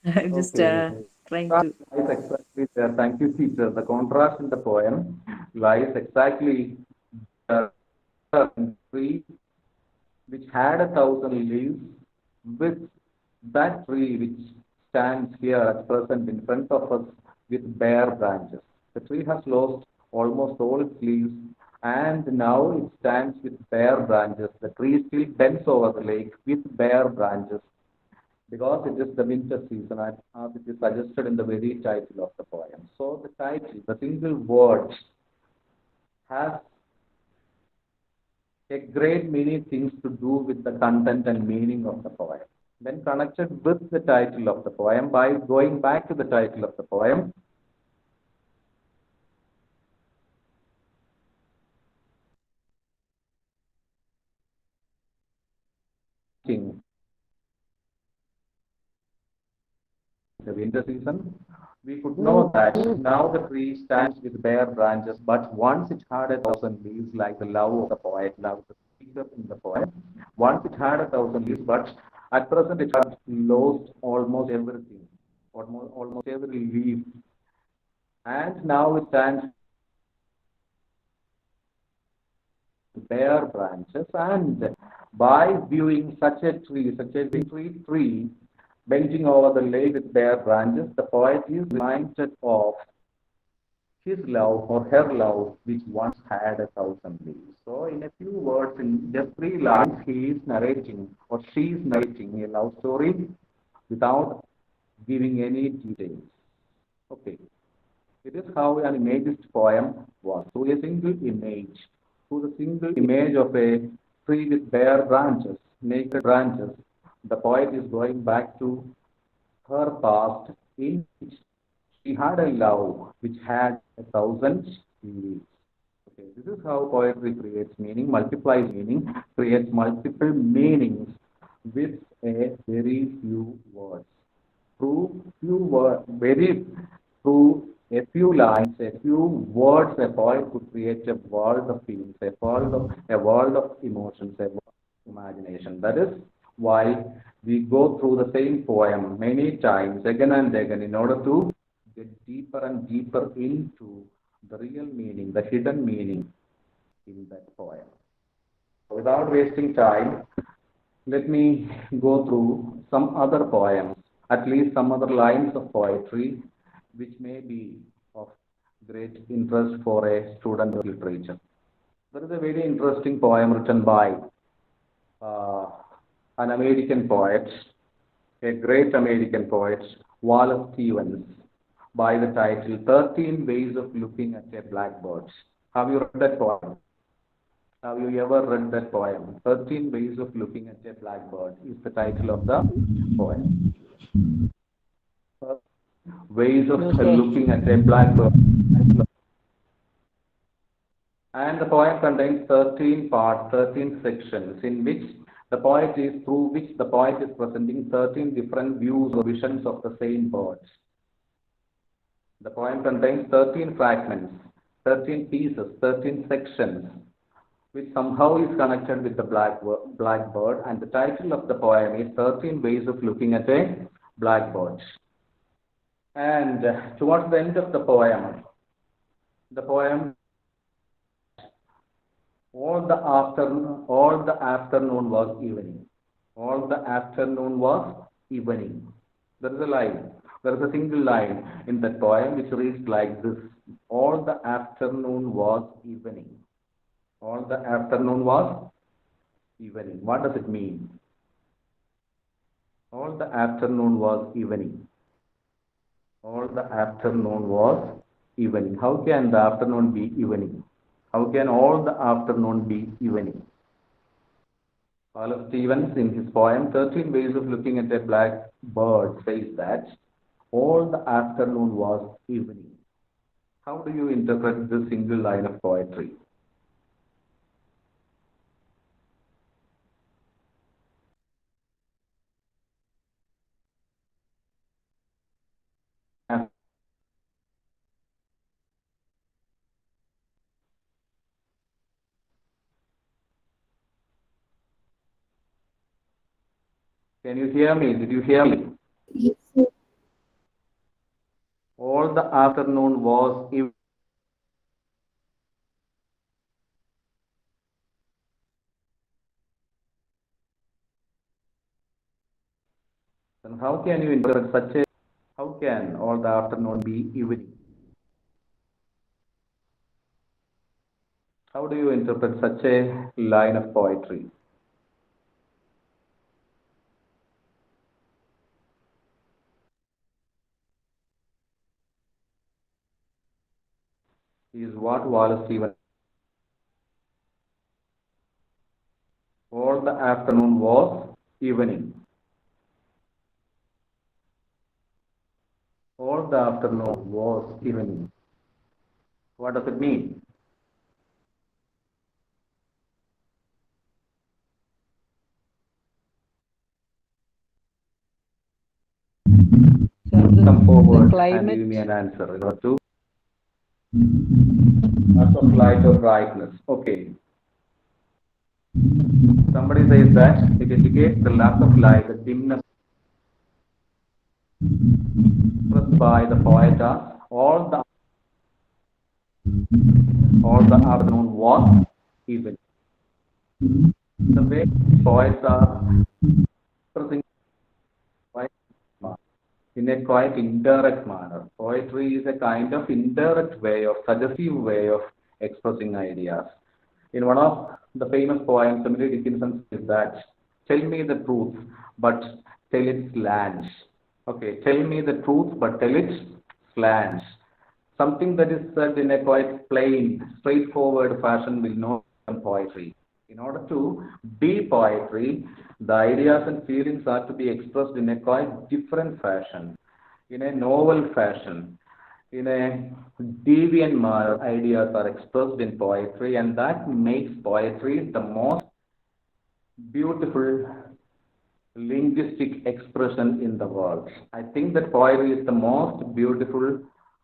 I'm just Okay. trying That to. lies exactly there. Thank you, teacher. The contrast in the poem lies exactly the tree which had 1,000 leaves with that tree which stands here at present in front of us with bare branches. The tree has lost almost all its leaves and now it stands with bare branches. The tree still bends over the lake with bare branches because it is the winter season as it is suggested in the very title of the poem. So the title, the single word, has a great many things to do with the content and meaning of the poem. Then connected with the title of the poem, by going back to the title of the poem, the winter season, we could know that now the tree stands with bare branches, but once it had 1,000 leaves, like the love of the poet, love the speaker in the poem, once it had 1,000 leaves, but at present it has lost almost everything, almost every leaf, and now it stands bare branches. And by viewing such a tree, such a big tree, bending over the lake with bare branches, the poet is reminded of his love or her love, which once had 1,000 leaves. So, in a few words, in just 3 lines, he is narrating or she is narrating a love story without giving any details. Okay. It is how an imagist poem was. Through a single image, through the single image of a tree with bare branches, naked branches, the poet is going back to her past in which she had a love which had 1,000 leaves. Okay, this is how poetry creates meaning, multiplies meaning, creates multiple meanings with a very few words. Through few words, very through a few lines, a few words, a poet could create a world of feelings, a world of emotions, a world of imagination. That is why we go through the same poem many times, again and again, in order to get deeper and deeper into the real meaning, the hidden meaning in that poem. Without wasting time, let me go through some other poems, at least some other lines of poetry, which may be of great interest for a student of literature. There is a very interesting poem written by uh, an American poet, a great American poet, Wallace Stevens, by the title 13 Ways of Looking at a Blackbird. Have you read that poem? Have you ever read that poem? 13 Ways of Looking at a Blackbird is the title of the poem. Ways of looking at a blackbird. And the poem contains 13 parts, 13 sections, in which through which the poet is presenting 13 different views or visions of the same bird. The poem contains 13 fragments, 13 pieces, 13 sections, which somehow is connected with the blackbird, and the title of the poem is 13 Ways of Looking at a Blackbird. And towards the end of the poem, all the afternoon was evening. All the afternoon was evening. There is a line, there is a single line in that poem which reads like this: all the afternoon was evening. All the afternoon was evening. What does it mean? All the afternoon was evening. All the afternoon was evening. How can the afternoon be evening? How can all the afternoon be evening? Wallace Stevens, in his poem 13 Ways of Looking at a Blackbird, says that all the afternoon was evening. How do you interpret this single line of poetry? Can you hear me? Did you hear me? Yes, sir. All the afternoon was evening. Then how can you interpret how can all the afternoon be evening? How do you interpret such a line of poetry? Is what Wallace Stevens. All the afternoon was evening. All the afternoon was evening. What does it mean? Come forward and give me an answer. In order to lots of light or brightness. Okay. Somebody says that it indicates the lack of light, the dimness expressed by the poet as all the afternoon was evening. The way poets are expressing in a quite indirect manner. Poetry is a kind of indirect way of suggestive way of expressing ideas. In one of the famous poems, Emily Dickinson says that, "Tell me the truth, but tell it slangs." Okay, tell me the truth, but tell it slangs. Something that is said in a quite plain, straightforward fashion will not become poetry. In order to be poetry, the ideas and feelings are to be expressed in a quite different fashion, in a novel fashion, in a deviant manner. Ideas are expressed in poetry, and that makes poetry the most beautiful linguistic expression in the world. I think that poetry is the most beautiful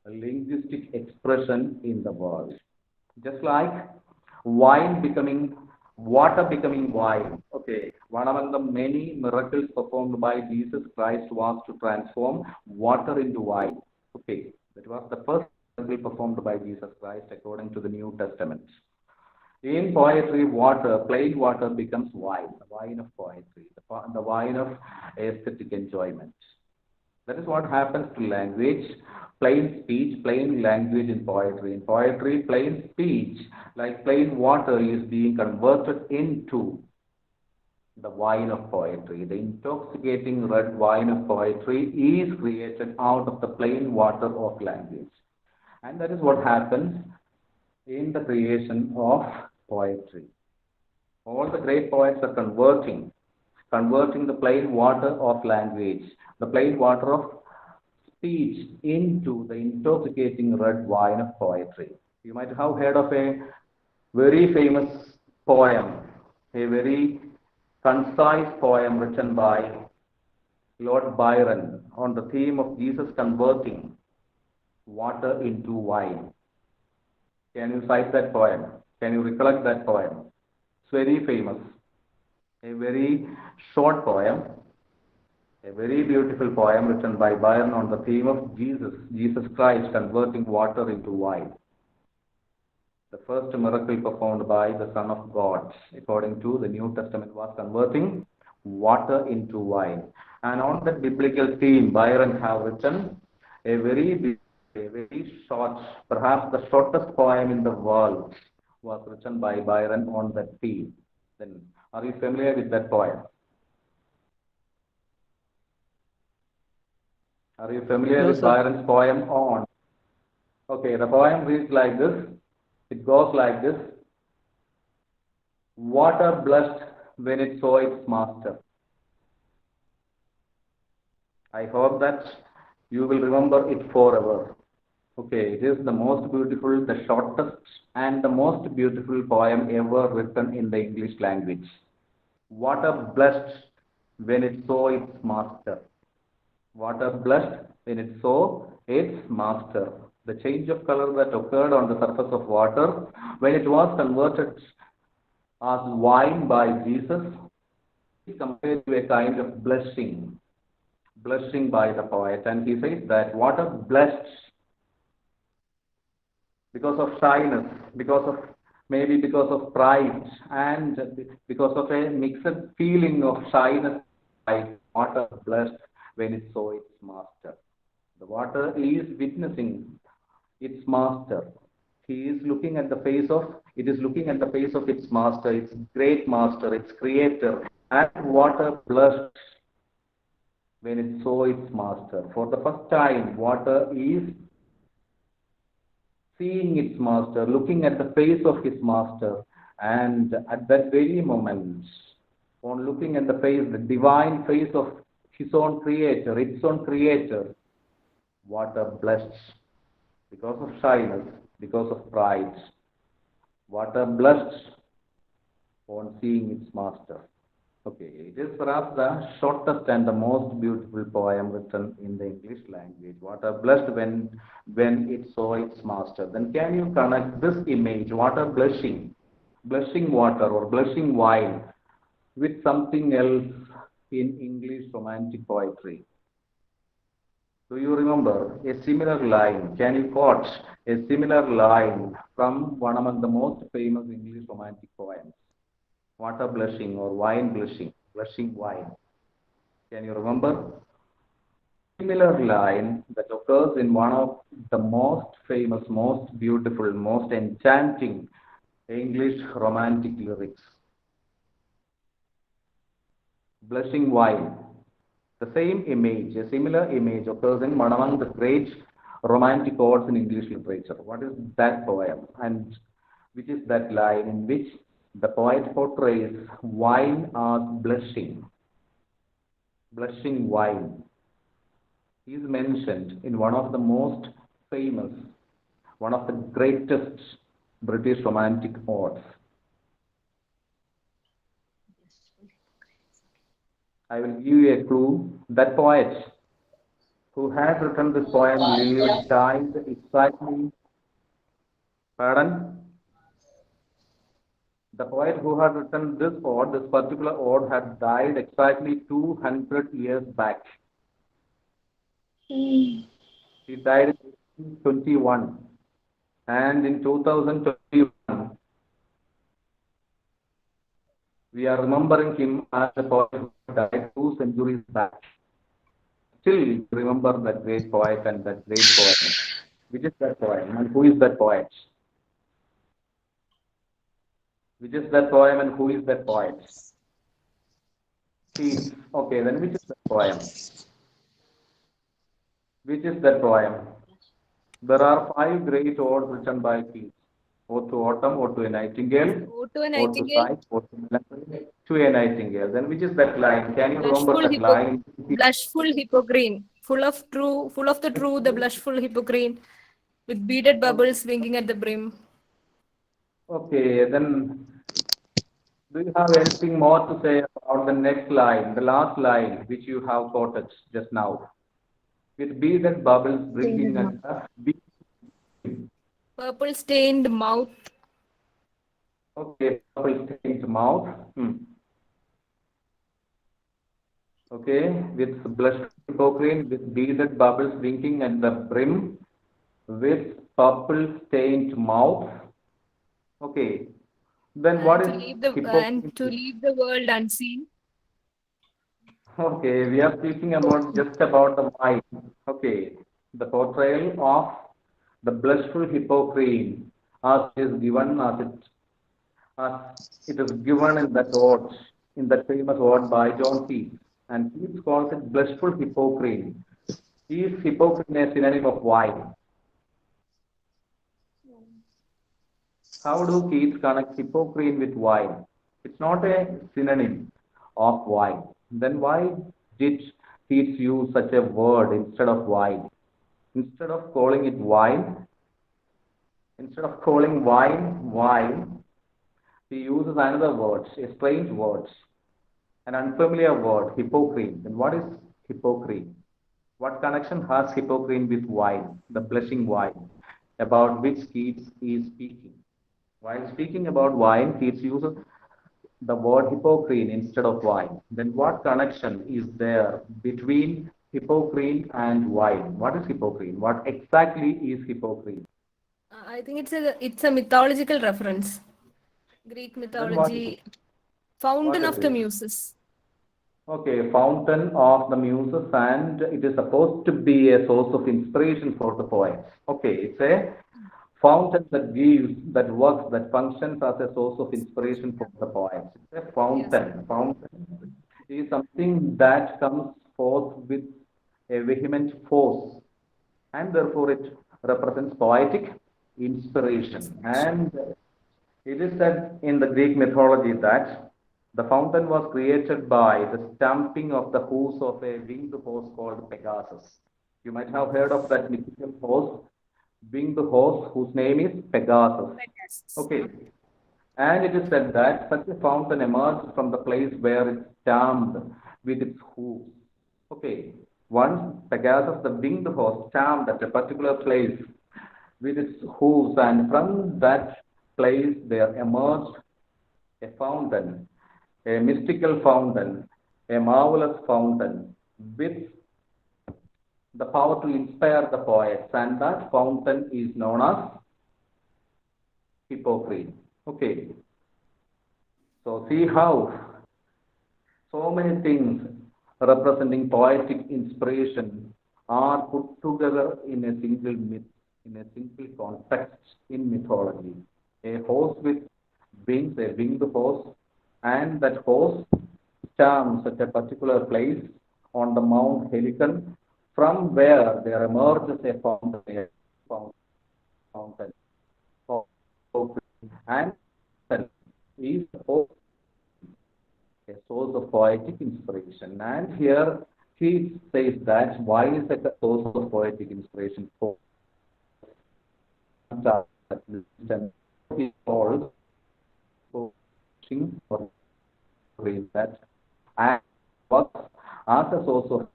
a linguistic expression in the world. Just like wine becoming water becoming wine. Okay, one among the many miracles performed by Jesus Christ was to transform water into wine. Okay, that was the first miracle performed by Jesus Christ according to the New Testament. In poetry, water, plain water becomes wine, the wine of poetry, the wine of aesthetic enjoyment. That is what happens to language, plain speech, plain language in poetry. In poetry, plain speech, like plain water, is being converted into the wine of poetry. The intoxicating red wine of poetry is created out of the plain water of language. And that is what happens in the creation of poetry. All the great poets are converting the plain water of language, the plain water of speech into the intoxicating red wine of poetry. You might have heard of a very famous poem, a very concise poem written by Lord Byron on the theme of Jesus converting water into wine. Can you cite that poem? Can you recollect that poem? It's very famous. A very short poem, a very beautiful poem written by Byron on the theme of Jesus Christ converting water into wine. The first miracle performed by the Son of God, according to the New Testament, was converting water into wine. And on that biblical theme, Byron have written a very short, perhaps the shortest poem in the world, was written by Byron on that theme. Then, are you familiar with that poem? Are you familiar No, with sir. Byron's poem on? Okay, the poem reads like this. It goes like this. Water blushed when it saw its master. I hope that you will remember it forever. Okay, it is the most beautiful, the shortest, and the most beautiful poem ever written in the English language. Water blushed when it saw its master. Water blushed when it saw its master. The change of color that occurred on the surface of water when it was converted as wine by Jesus is compared to a kind of blushing by the poet. And he says that water blushed because of shyness, because of maybe because of pride, and because of a mixed feeling of shyness. Water blushed when it saw its master. The water is witnessing its master. He is looking at the face of it is looking at the face of its master, its great master, its creator, and water blushed when it saw its master. For the first time, water is seeing its master, looking at the face of his master, and at that very moment, on looking at the face, the divine face of his own creator, its own creator, water blushed because of shyness, because of pride. Water blushed on seeing its master. Okay, it is perhaps the shortest and the most beautiful poem written in the English language. Water blushed when it saw its master. Then can you connect this image, water blushing water or blushing wine, with something else in English romantic poetry? Do you remember a similar line? Can you quote a similar line from one among the most famous English romantic poems? Water blushing or wine blushing wine. Can you remember? Similar line that occurs in one of the most famous, most beautiful, most enchanting English romantic lyrics. Blushing wine. The same image, a similar image occurs in one among the great romantic odes in English literature. What is that poem? And which is that line in which the poet portrays wine as blushing wine is mentioned in one of the most famous, one of the greatest British romantic odes. I will give you a clue. That poet who has written this poem died exactly, pardon? The poet who had written this particular ode, had died exactly 200 years back. Mm. He died in 2021, and in 2021, we are remembering him as a poet who died 2 centuries back. Still remember that great poet and that great poem. Which is that poem and who is that poet? Which is that poem and who is that poet? Keats. Okay, then which is that poem? Which is that poem? There are five great odes written by Keats. Ode to Autumn, Ode to a Nightingale, Ode to a Ode to Nightingale. Sight, Ode to Melancholy, to a Nightingale. Then which is that line? Can you remember Blushful that line? blushful hippogreen, full of the true, the blushful hippogreen, with beaded bubbles winking at the brim. Okay, then do you have anything more to say about the next line, the last line, which you have quoted just now? With beaded bubbles bringing at the Purple stained mouth. okay, purple stained mouth. Okay, with blush hippocrene, with beaded bubbles winking at the brim, with purple stained mouth. Okay, then what And is hippocrene? to leave the world unseen. Okay, we are speaking about just about the wine. Okay, the portrayal of the blushful hippocrene as is given as it is given in that ode, in that famous ode by John Keats. And Keats calls it blushful hippocrene. Is hippocrene a synonym of wine? How do Keats connect hippocrene with wine? It's not a synonym of wine. Then why did Keats use such a word instead of wine? Instead of calling it wine, instead of calling wine, he uses another word, a strange word, an unfamiliar word, hippocrene. Then what is hippocrene? What connection has hippocrene with wine, the blushing wine, about which Keats is speaking? While speaking about wine, Keats uses the word hippocrene instead of wine. Then what connection is there between hippocrene and wine? What is hippocrene? What exactly is hippocrene? I think it's a mythological reference. Greek Then what is it? mythology, fountain What is of the it? muses. Okay, fountain of the muses, and it is supposed to be a source of inspiration for the poets. Okay, it's a fountain that gives, that works, that functions as a source of inspiration for the poets. It's a Yes. fountain. Fountain is something that comes forth with a vehement force, and therefore it represents poetic inspiration. And it is said in the Greek mythology that the fountain was created by the stamping of the hooves of a winged horse called Pegasus. You might have heard of that mythical horse, winged horse, whose name is Pegasus. Yes. Okay. And it is said that such a fountain emerged from the place where it stamped with its hooves. Okay. Once Pegasus, the winged horse, stamped at a particular place with its hooves, and from that place there emerged a fountain, a mystical fountain, a marvelous fountain with the power to inspire the poets, and that fountain is known as Hippocrene. Okay, so see how so many things representing poetic inspiration are put together in a single myth, in a single context in mythology. A horse with wings, a winged horse, and that horse stands at a particular place on the Mount Helicon, from where there emerges a fountain, fountain, and is a source of poetic inspiration. And here he says that why is it a source of poetic inspiration for he calls for that and works as a source of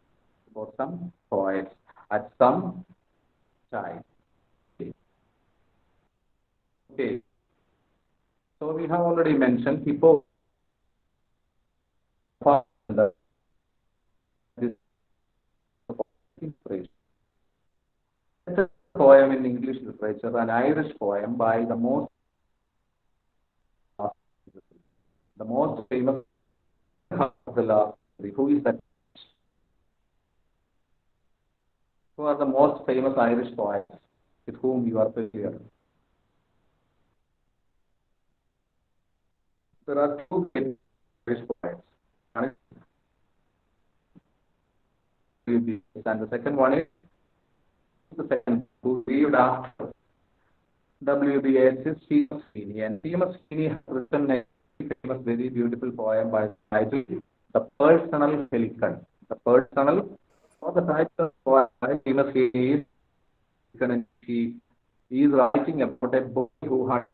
for some poets. at some time. Okay. So we have already mentioned people. It's a poem in English literature, an Irish poem by the most famous of the last. Who is that? Who are the most famous Irish poets with whom you are familiar? There are two Irish poets. One is W.B. and the second one is the second who lived after W.B.S. is Seamus Heaney. And Seamus Heaney has written a famous, very beautiful poem by the title The Personal Pelican. The Personal, or the title of the poem by Seamus Heaney is he is writing about a boy who had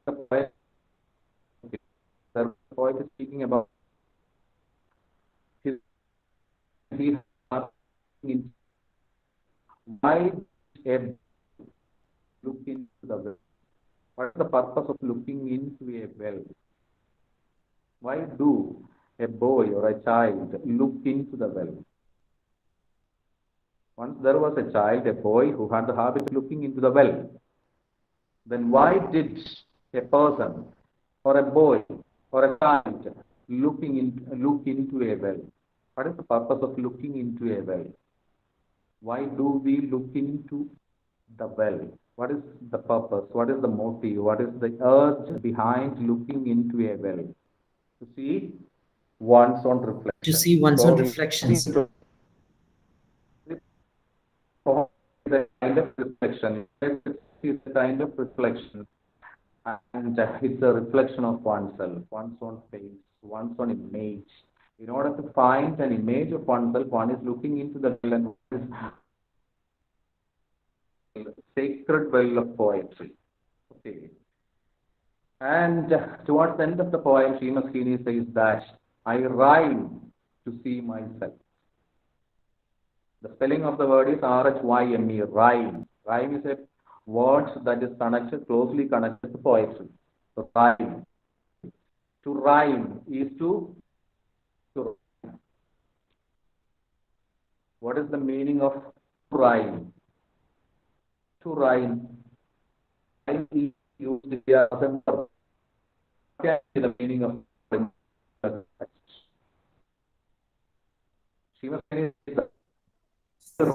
the poet is speaking about his he has in why a look into the well. What is the purpose of looking into a well? Why do a boy or a child look into the well? Once there was a child, a boy, who had the habit of looking into the well. Then why did a person or a boy or a child look into a well? What is the purpose of looking into a well? Why do we look into the well? What is the purpose? What is the motive? What is the urge behind looking into a well? To see one's own reflection. To see one's So own reflections. The kind of reflection. It's a kind of reflection. And it's a reflection of oneself, one's own face, one's own image. In order to find an image of oneself, one is looking into the sacred well of poetry. Okay. And towards the end of the poem, Seamus Heaney says that I rhyme to see myself. The spelling of the word is R-H-Y-M-E, rhyme. Rhyme is a word that is closely connected to poetry. So rhyme. To rhyme is to rhyme. What is the meaning of rhyme? To rhyme. Rhyme is used here as a verb. What is the meaning of rhyme?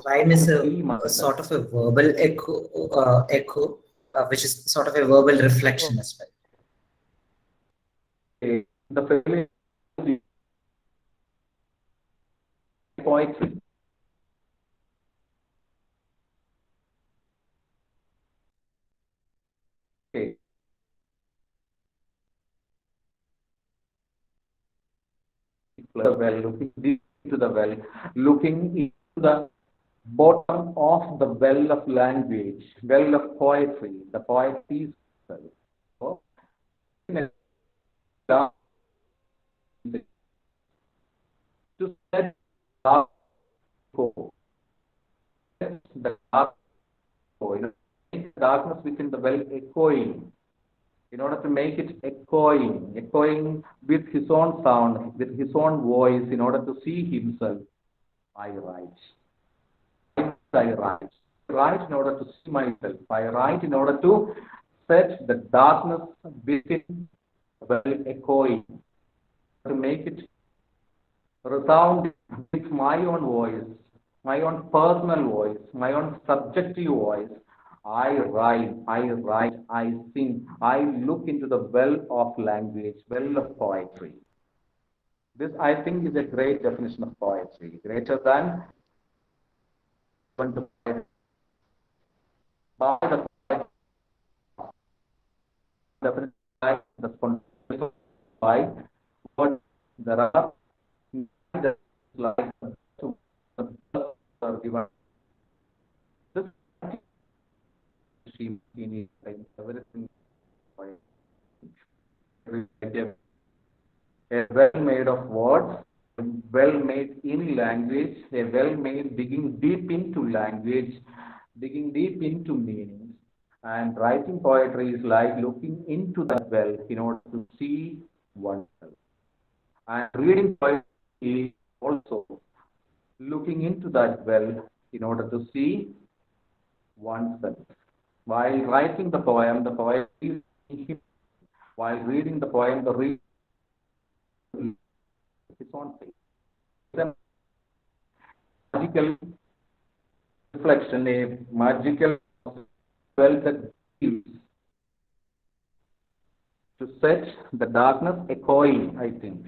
Rhyme is a sort of a verbal echo, which is sort of a verbal reflection as well. The feeling poetry. Okay. Well, looking deep into the well, looking into the bottom of the well of language, well of poetry, the poetry's well. So, to set dark the darkness within the well echoing, in order to make it echoing with his own sound, with his own voice, in order to see himself, I write. I write in order to see myself. I write in order to set the darkness within the well echoing, to make it resound with my own voice, my own personal voice, my own subjective voice. I rhyme, I write, I sing, I look into the well of language, well of poetry. This, I think, is a great definition of poetry, greater than by the definitely the spontaneous by what there are like given this in everything a well made of words well made any language, a well made digging deep into language, digging deep into meanings. And writing poetry is like looking into that well in order to see oneself. And reading poetry is also looking into that well in order to see oneself. While writing the poet is him. While reading the poem, the reader is his own face. It's a magical reflection, a magical well that gives to set the darkness echoing, I think.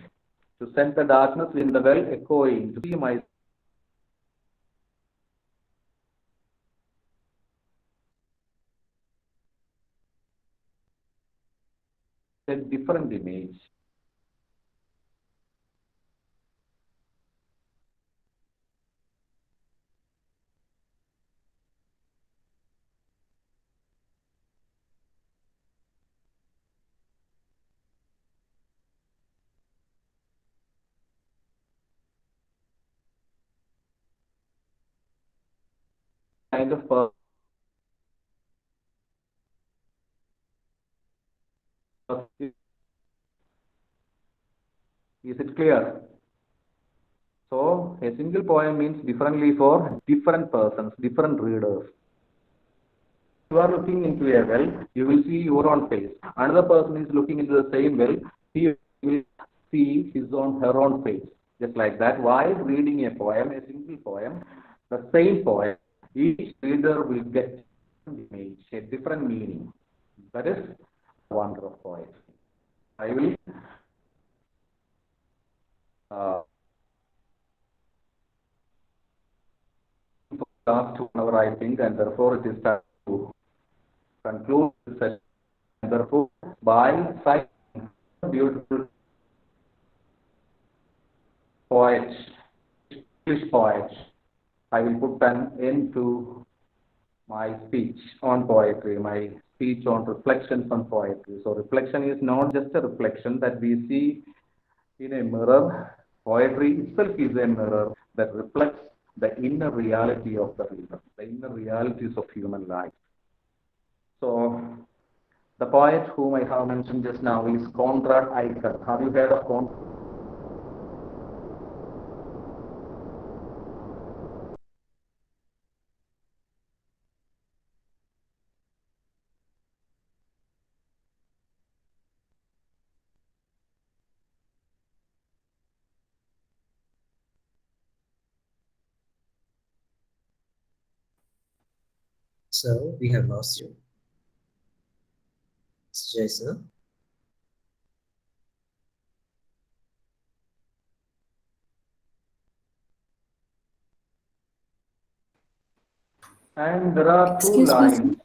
To set the darkness in the well echoing, to see my a different image. Kind of is it clear? So a single poem means differently for different persons, different readers. You are looking into a well, you will see your own face. Another person is looking into the same well, he will see his own, her own face. Just like that, while reading a poem, a single poem, the same poem, each reader will get a different image, a different meaning. That is the wonder of poetry. I will last 1 hour, I think, and therefore it is time to conclude this session. And therefore, by citing beautiful poets, English poets, I will put an end to my speech on poetry, my speech on reflections on poetry. So reflection is not just a reflection that we see in a mirror. Poetry itself is a mirror that reflects the inner reality of the reader, the inner realities of human life. So the poet whom I have mentioned just now is Konrad Eicher. Have you heard of Konrad? So we have lost you. Sajai sir. And there are two Excuse me, lines. sir.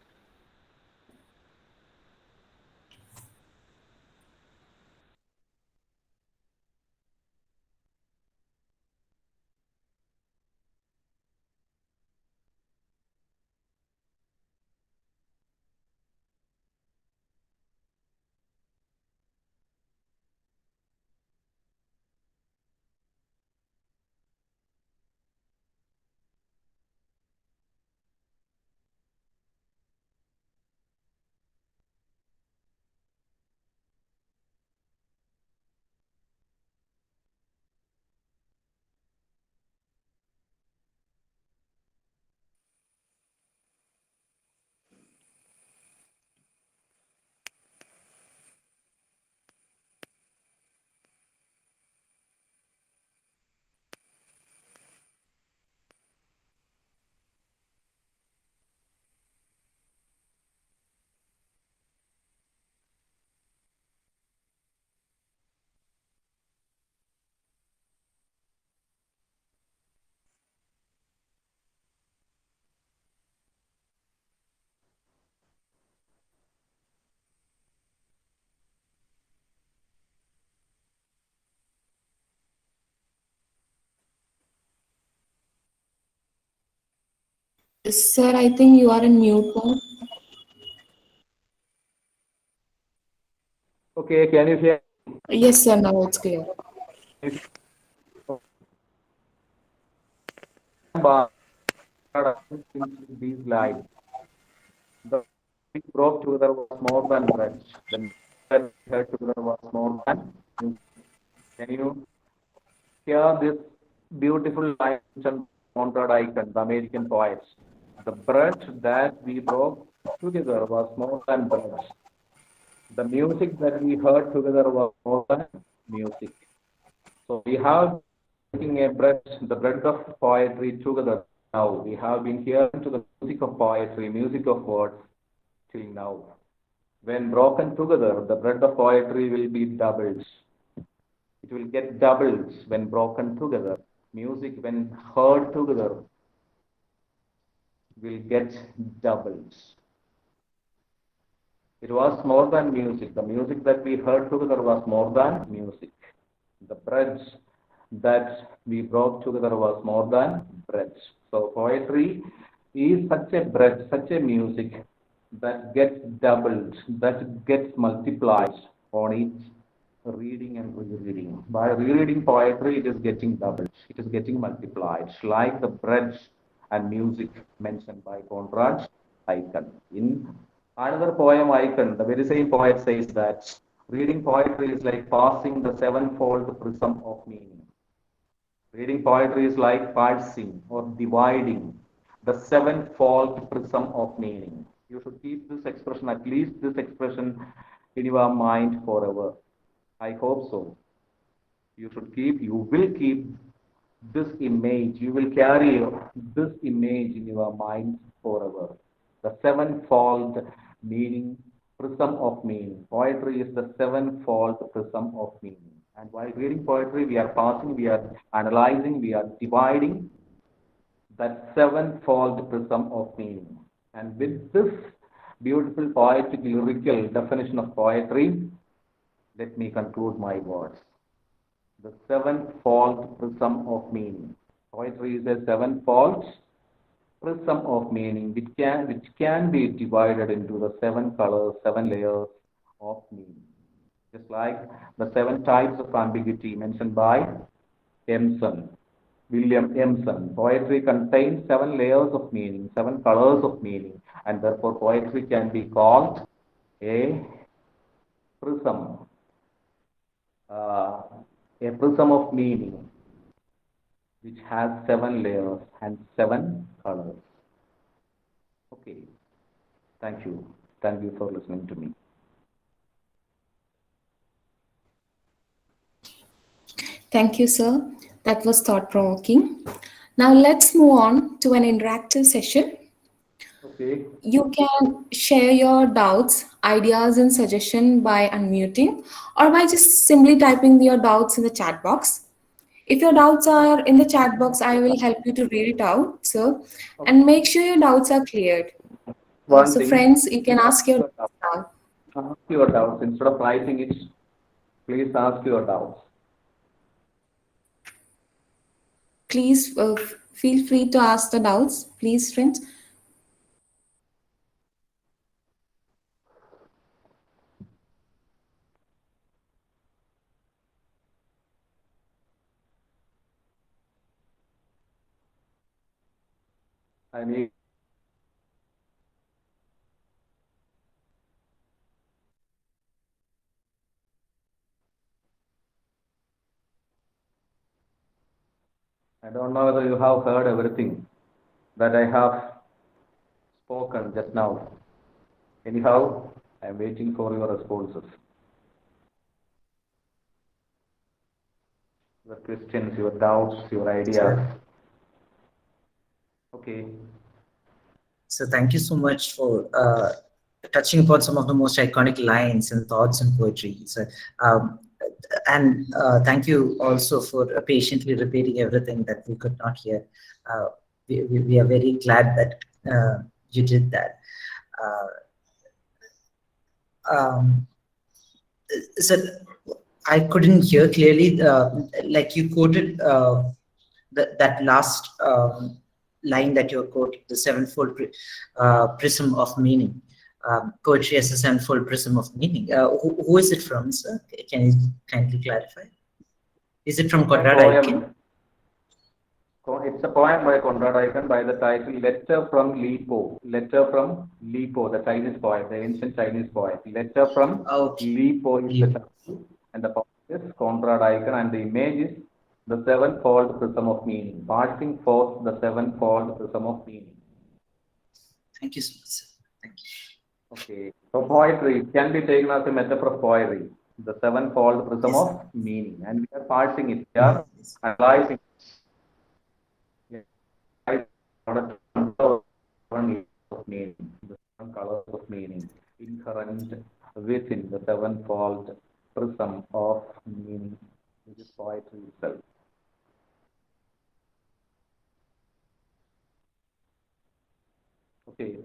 Sir, I think you are in mute mode. Okay, can you hear? Yes, sir, now it's clear. these lines. The we broke together was more than bread. The music that we heard together was more than music. Can you hear this beautiful line from Conrad Aiken, the American poet? The bread that we broke together was more than bread. The music that we heard together was more than music. So we have taking a bread, the bread of poetry together now. We have been hearing to the music of poetry, music of words till now. When broken together, the bread of poetry will be doubled. It will get doubled when broken together. Music, when heard together, will get doubled. It was more than music. The music that we heard together was more than music. The bread that we brought together was more than bread. So poetry is such a bread, such a music that gets doubled, that gets multiplied on each reading and rereading. By rereading poetry, it is getting doubled, it is getting multiplied, like the bread and music mentioned by Conrad Aiken. In another poem, Aiken, the very same poet says that reading poetry is like passing the sevenfold prism of meaning. Reading poetry is like parsing or dividing the sevenfold prism of meaning. You should keep this expression, at least this expression, in your mind forever. I hope so. You will keep this image, you will carry this image in your mind forever. The sevenfold meaning, prism of meaning. Poetry is the sevenfold prism of meaning. And while reading poetry, we are passing, we are analyzing, we are dividing that sevenfold prism of meaning. And with this beautiful poetic lyrical definition of poetry, let me conclude my words. The sevenfold prism of meaning. Poetry is a sevenfold prism of meaning which can be divided into the seven colors, seven layers of meaning. Just like the seven types of ambiguity mentioned by William Emerson. Poetry contains seven layers of meaning, seven colors of meaning, and therefore poetry can be called a prism, of meaning, which has seven layers and seven colors. Okay, thank you. Thank you for listening to me. Thank you, sir. That was thought-provoking. Now let's move on to an interactive session. Okay. You can share your doubts, ideas, and suggestions by unmuting or by just simply typing your doubts in the chat box. If your doubts are in the chat box, I will help you to read it out, sir, and make sure your doubts are cleared. So friends, you can ask your doubts now. Ask your doubts. Instead of writing it, please ask your doubts. Please feel free to ask the doubts, please, friends. I need I don't know whether you have heard everything that I have spoken just now. Anyhow, I am waiting for your responses. Your questions, your doubts, your ideas. Sure. Okay. So thank you so much for touching upon some of the most iconic lines and thoughts in poetry. So, and thank you also for patiently repeating everything that we could not hear. We are very glad that you did that. So I couldn't hear clearly, like you quoted that last line that you quoted, the sevenfold prism of meaning. Poetry as a sevenfold prism of meaning. Who is it from, sir? Can you kindly clarify? Is it from Conrad Aiken? It's a poem by Conrad Aiken by the title Letter from Lipo. Letter from Lipo, the Chinese poet, the ancient Chinese poet. Letter from Lipo is the title, and the poet is Conrad Aiken, and the image is the sevenfold prism of meaning, passing forth the sevenfold prism of meaning. Thank you so much, sir. Thank you. Okay, so poetry can be taken as a metaphor of poetry, the sevenfold prism of meaning, and we are parsing it. We are analyzing of meaning, the seven colors of meaning inherent within the sevenfold prism of meaning, which is poetry itself. Okay.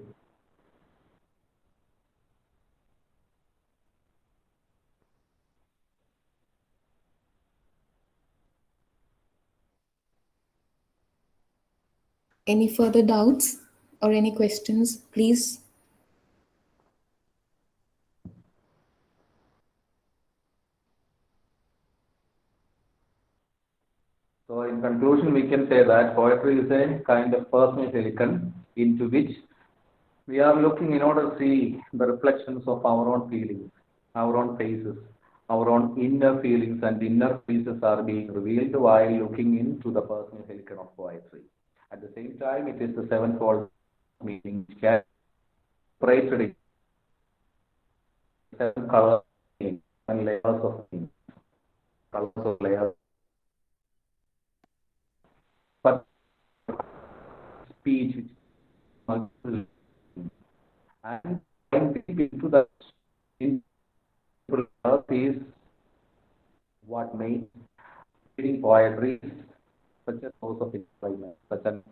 Any further doubts or any questions, please? So in conclusion, we can say that poetry is a kind of personal silicon into which we are looking in order to see the reflections of our own feelings, our own faces, our own inner feelings and inner faces are being revealed while looking into the personal silicon of poetry. At the same time, it is the sevenfold meaning which can separated in seven colors and layers of meaning, colors of layers. But speech which and going deep into the earth is what makes reading poetry such a source of enjoyment, such an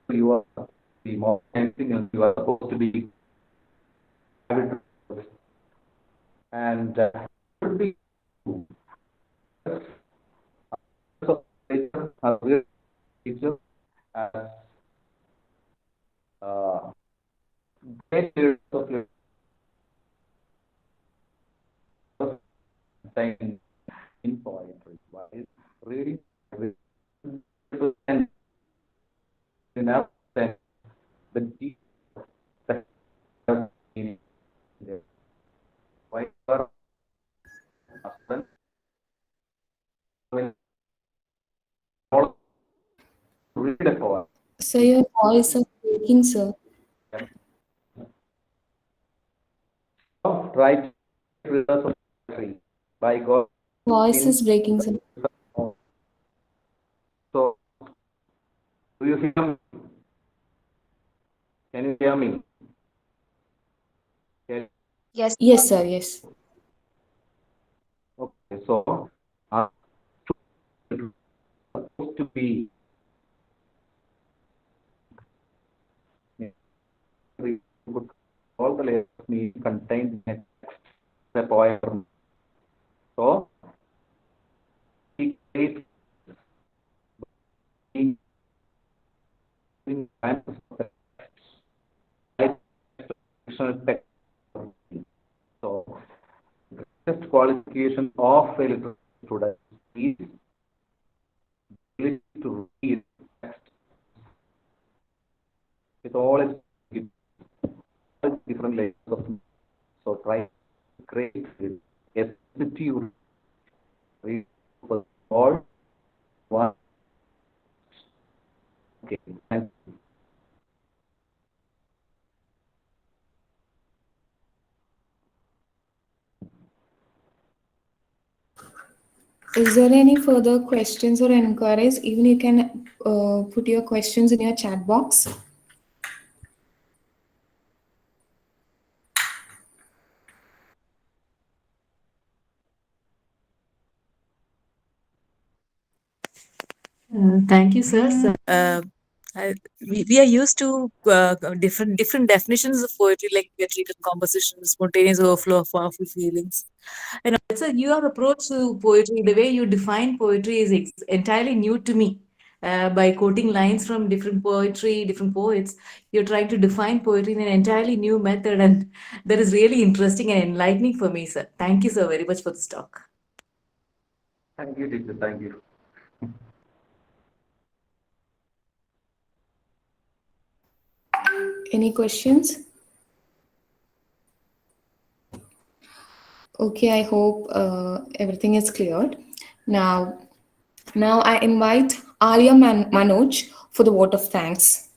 you are the more anything else you are supposed to be and should be as great periods of in poetry, while reading enough sense the deep meaning there. Why your husband will read a poem. So your voice is breaking, sir. Right readers of poetry by God. Voice is breaking, sir. So, do you hear me? Can you hear me? Yes. Yes, sir. Yes. Okay, so supposed to be all the layers of meaning contained in a poem. So, we create in text. So, the greatest qualification of a literature student is ability to read text with all its different layers of. So, try great sensitive read all one. Okay. And Is there any further questions or inquiries? Even you can put your questions in your chat box. Thank you, sir. So, we are used to different definitions of poetry, like theatrical composition, spontaneous overflow of powerful feelings. And also, your approach to poetry, the way you define poetry, is entirely new to me. By quoting lines from different poetry, different poets, you're trying to define poetry in an entirely new method, and that is really interesting and enlightening for me, sir. Thank you so very much for this talk. Thank you, teacher. Thank you. Any questions? Okay, I hope everything is cleared. Now, I invite Arya Manoj for the vote of thanks.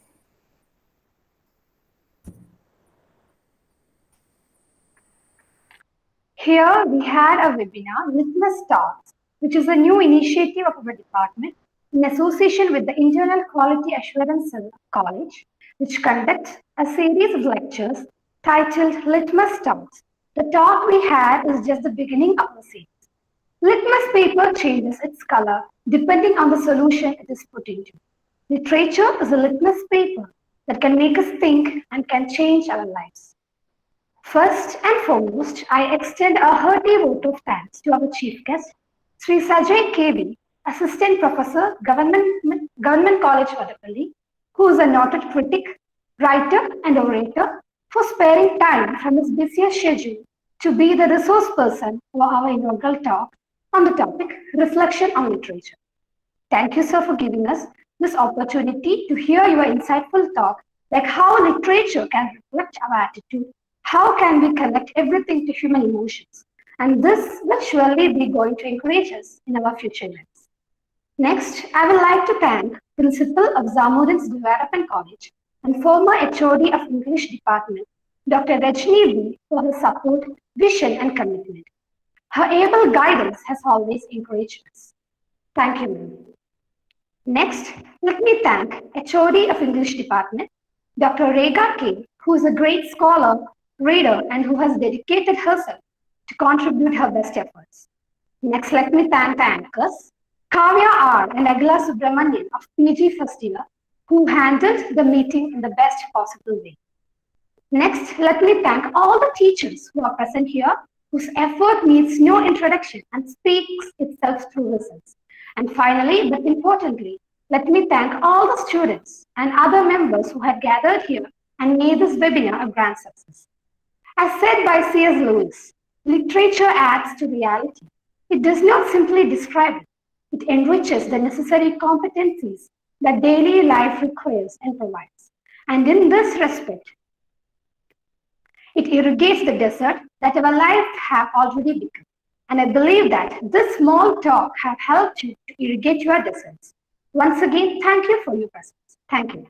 Here we had a webinar, LITmus Talks, which is a new initiative of our department in association with the Internal Quality Assurance Cell College, which conducts a series of lectures titled LITmus Talks. The talk we had is just the beginning of the series. Litmus paper changes its color depending on the solution it is put into. Literature is a litmus paper that can make us think and can change our lives. First and foremost, I extend a hearty vote of thanks to our chief guest, Sri Sajai KV, Assistant Professor, Government College, Vadapalli, who is a noted critic, writer, and orator, for sparing time from his busiest schedule to be the resource person for our inaugural talk on the topic Reflection on Literature. Thank you, sir, for giving us this opportunity to hear your insightful talk, like how literature can reflect our attitude, how can we connect everything to human emotions, and this will surely be going to encourage us in our future lives. Next, I would like to thank Principal of Zamorin's Guruvayurappan College and former HOD of English Department, Dr. Rajani B, for her support, vision, and commitment. Her able guidance has always encouraged us. Thank you, ma'am. Next, let me thank HOD of English Department, Dr. Rekha K, who is a great scholar, reader, and who has dedicated herself to contribute her best efforts. Next, let me thank the anchors, Kavya R and Agla Subramanian of PG First Year, who handled the meeting in the best possible way. Next, let me thank all the teachers who are present here, whose effort needs no introduction and speaks itself through results. And finally, but importantly, let me thank all the students and other members who had gathered here and made this webinar a grand success. As said by C.S. Lewis, literature adds to reality. It does not simply describe it. It enriches the necessary competencies that daily life requires and provides. And in this respect, it irrigates the desert that our life have already become. And I believe that this small talk have helped you to irrigate your deserts. Once again, thank you for your presence. Thank you.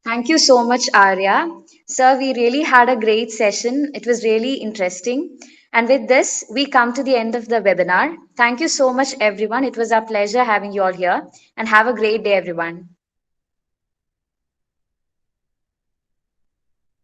Thank you so much, Arya. Sir, we really had a great session. It was really interesting. And with this, we come to the end of the webinar. Thank you so much, everyone. It was a pleasure having you all here. And have a great day, everyone.